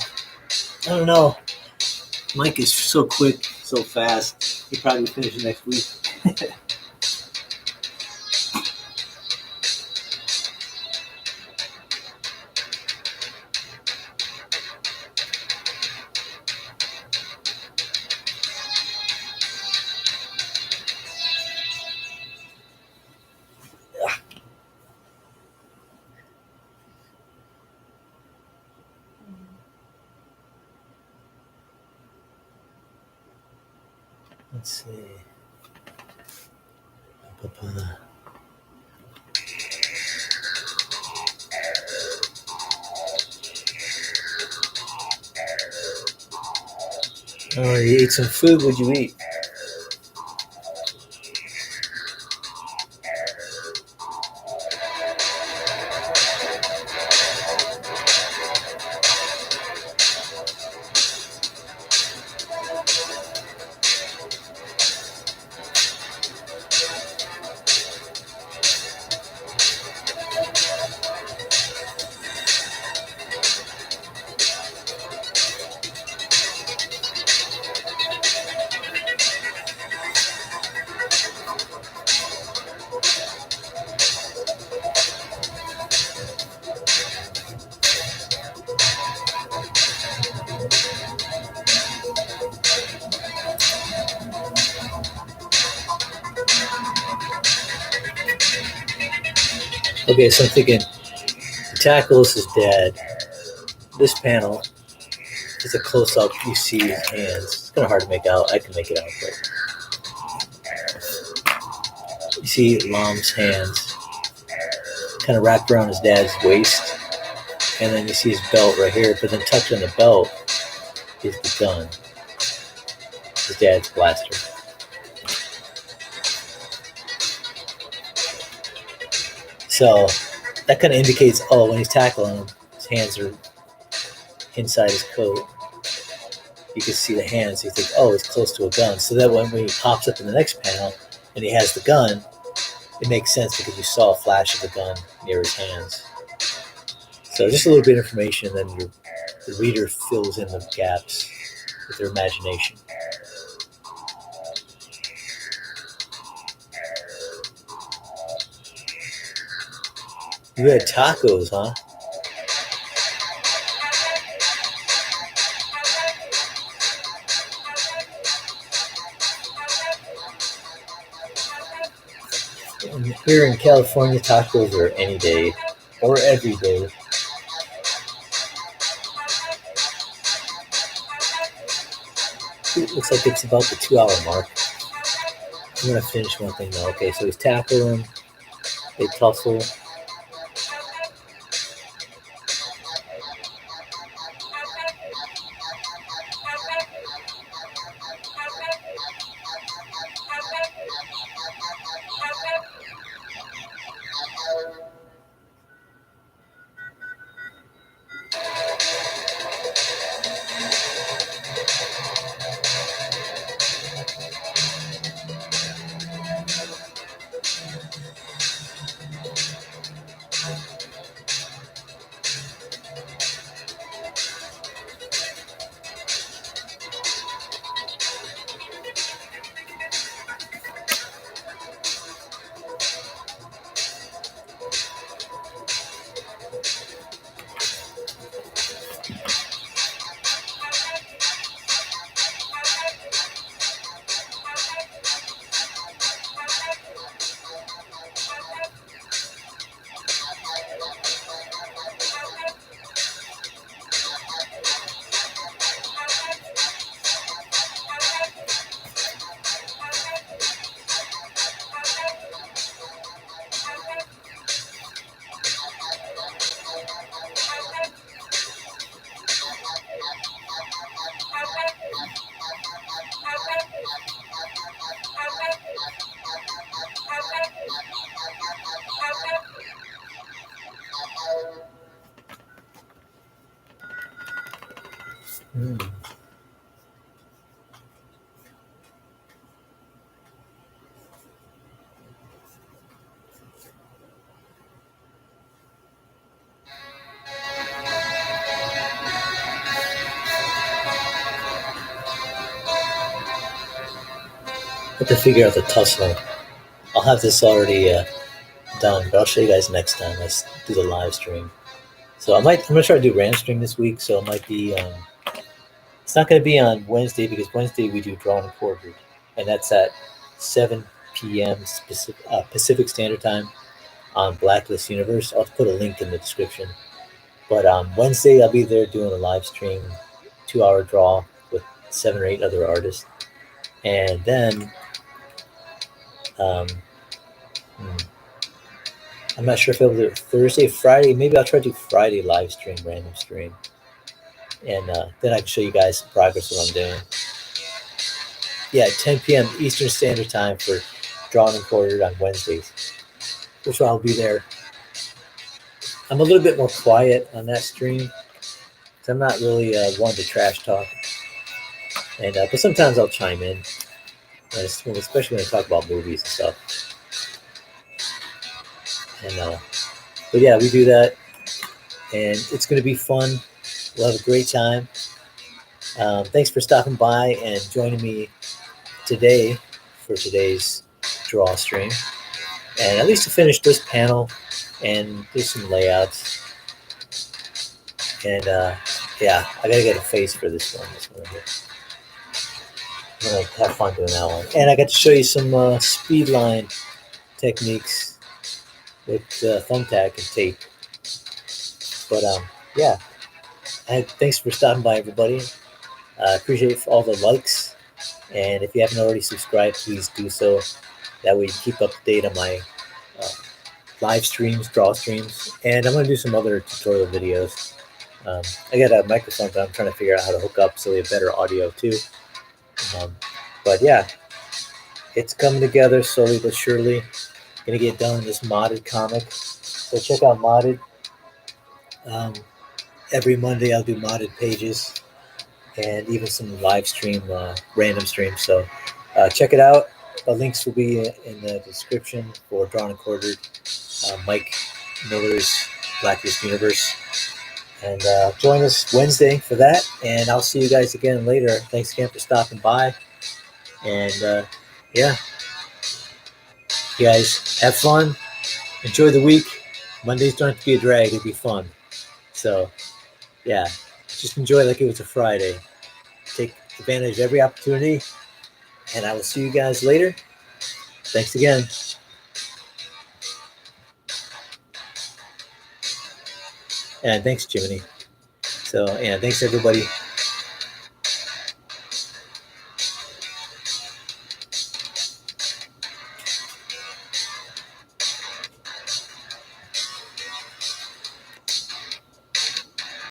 Speaker 1: I don't know. Mike is so quick, so fast. He'll probably finish it next week. Let's see. Oh, you ate some food. What'd you eat? Okay, so I'm thinking the tackles his dad. This panel is a close-up. You see his hands. It's kind of hard to make out. I can make it out, but you see Lam's hands kind of wrapped around his dad's waist, and then you see his belt right here. But then tucked in the belt is the gun, his dad's blaster. So that kind of indicates, oh, when he's tackling him, his hands are inside his coat. You can see the hands. You think, oh, he's close to a gun. So that when he pops up in the next panel and he has the gun, it makes sense because you saw a flash of the gun near his hands. So just a little bit of information, then the reader fills in the gaps with their imagination. You had tacos, huh? Here in California, tacos are any day or every day. It looks like it's about the 2 hour mark. I'm gonna finish one thing though. Okay, so he's tackling, they tussle. Have to figure out the tussle. I'll have this already done, but I'll show you guys next time. Let's do the live stream. So I'm gonna try to do RAM stream this week. So it might be it's not gonna be on Wednesday because Wednesday we do drawn and quartered, and that's at 7 p.m. Pacific Standard Time on Blacklist Universe. I'll put a link in the description. But Wednesday I'll be there doing a live stream, 2 hour draw with 7 or 8 other artists, and then I'm not sure if it'll do Thursday, Friday. Maybe I'll try to do Friday live stream, random stream, and then I can show you guys the progress of what I'm doing. Yeah, 10 p.m. Eastern Standard Time for drawn and quartered on Wednesdays, which I'll be there. I'm a little bit more quiet on that stream because I'm not really one to trash talk, and but sometimes I'll chime in, especially when I talk about movies and stuff. And but yeah, we do that, and it's going to be fun. We'll have a great time. Thanks for stopping by and joining me today for today's draw stream, and at least to finish this panel and do some layouts. And yeah, I gotta get a face for this one. I'm gonna have fun doing that one, and I got to show you some speed line techniques with thumbtack and tape. But yeah, thanks for stopping by, everybody. I appreciate all the likes, and if you haven't already subscribed, please do so. That way you keep up to date on my live streams, draw streams, and I'm going to do some other tutorial videos. I got a microphone that I'm trying to figure out how to hook up so we have better audio too. But yeah, it's coming together slowly but surely. Gonna get done this modded comic, so check out modded. Every Monday I'll do modded pages and even some live stream, random streams. So check it out. The links will be in the description for Drawn and Quartered, Mike Miller's Blacklist Universe. And join us Wednesday for that. And I'll see you guys again later. Thanks again for stopping by. And yeah, you guys have fun. Enjoy the week. Mondays don't have to be a drag. It'll be fun. So, yeah, just enjoy it like it was a Friday. Take advantage of every opportunity. And I will see you guys later. Thanks again. And thanks, Jiminy. So, yeah, thanks, everybody.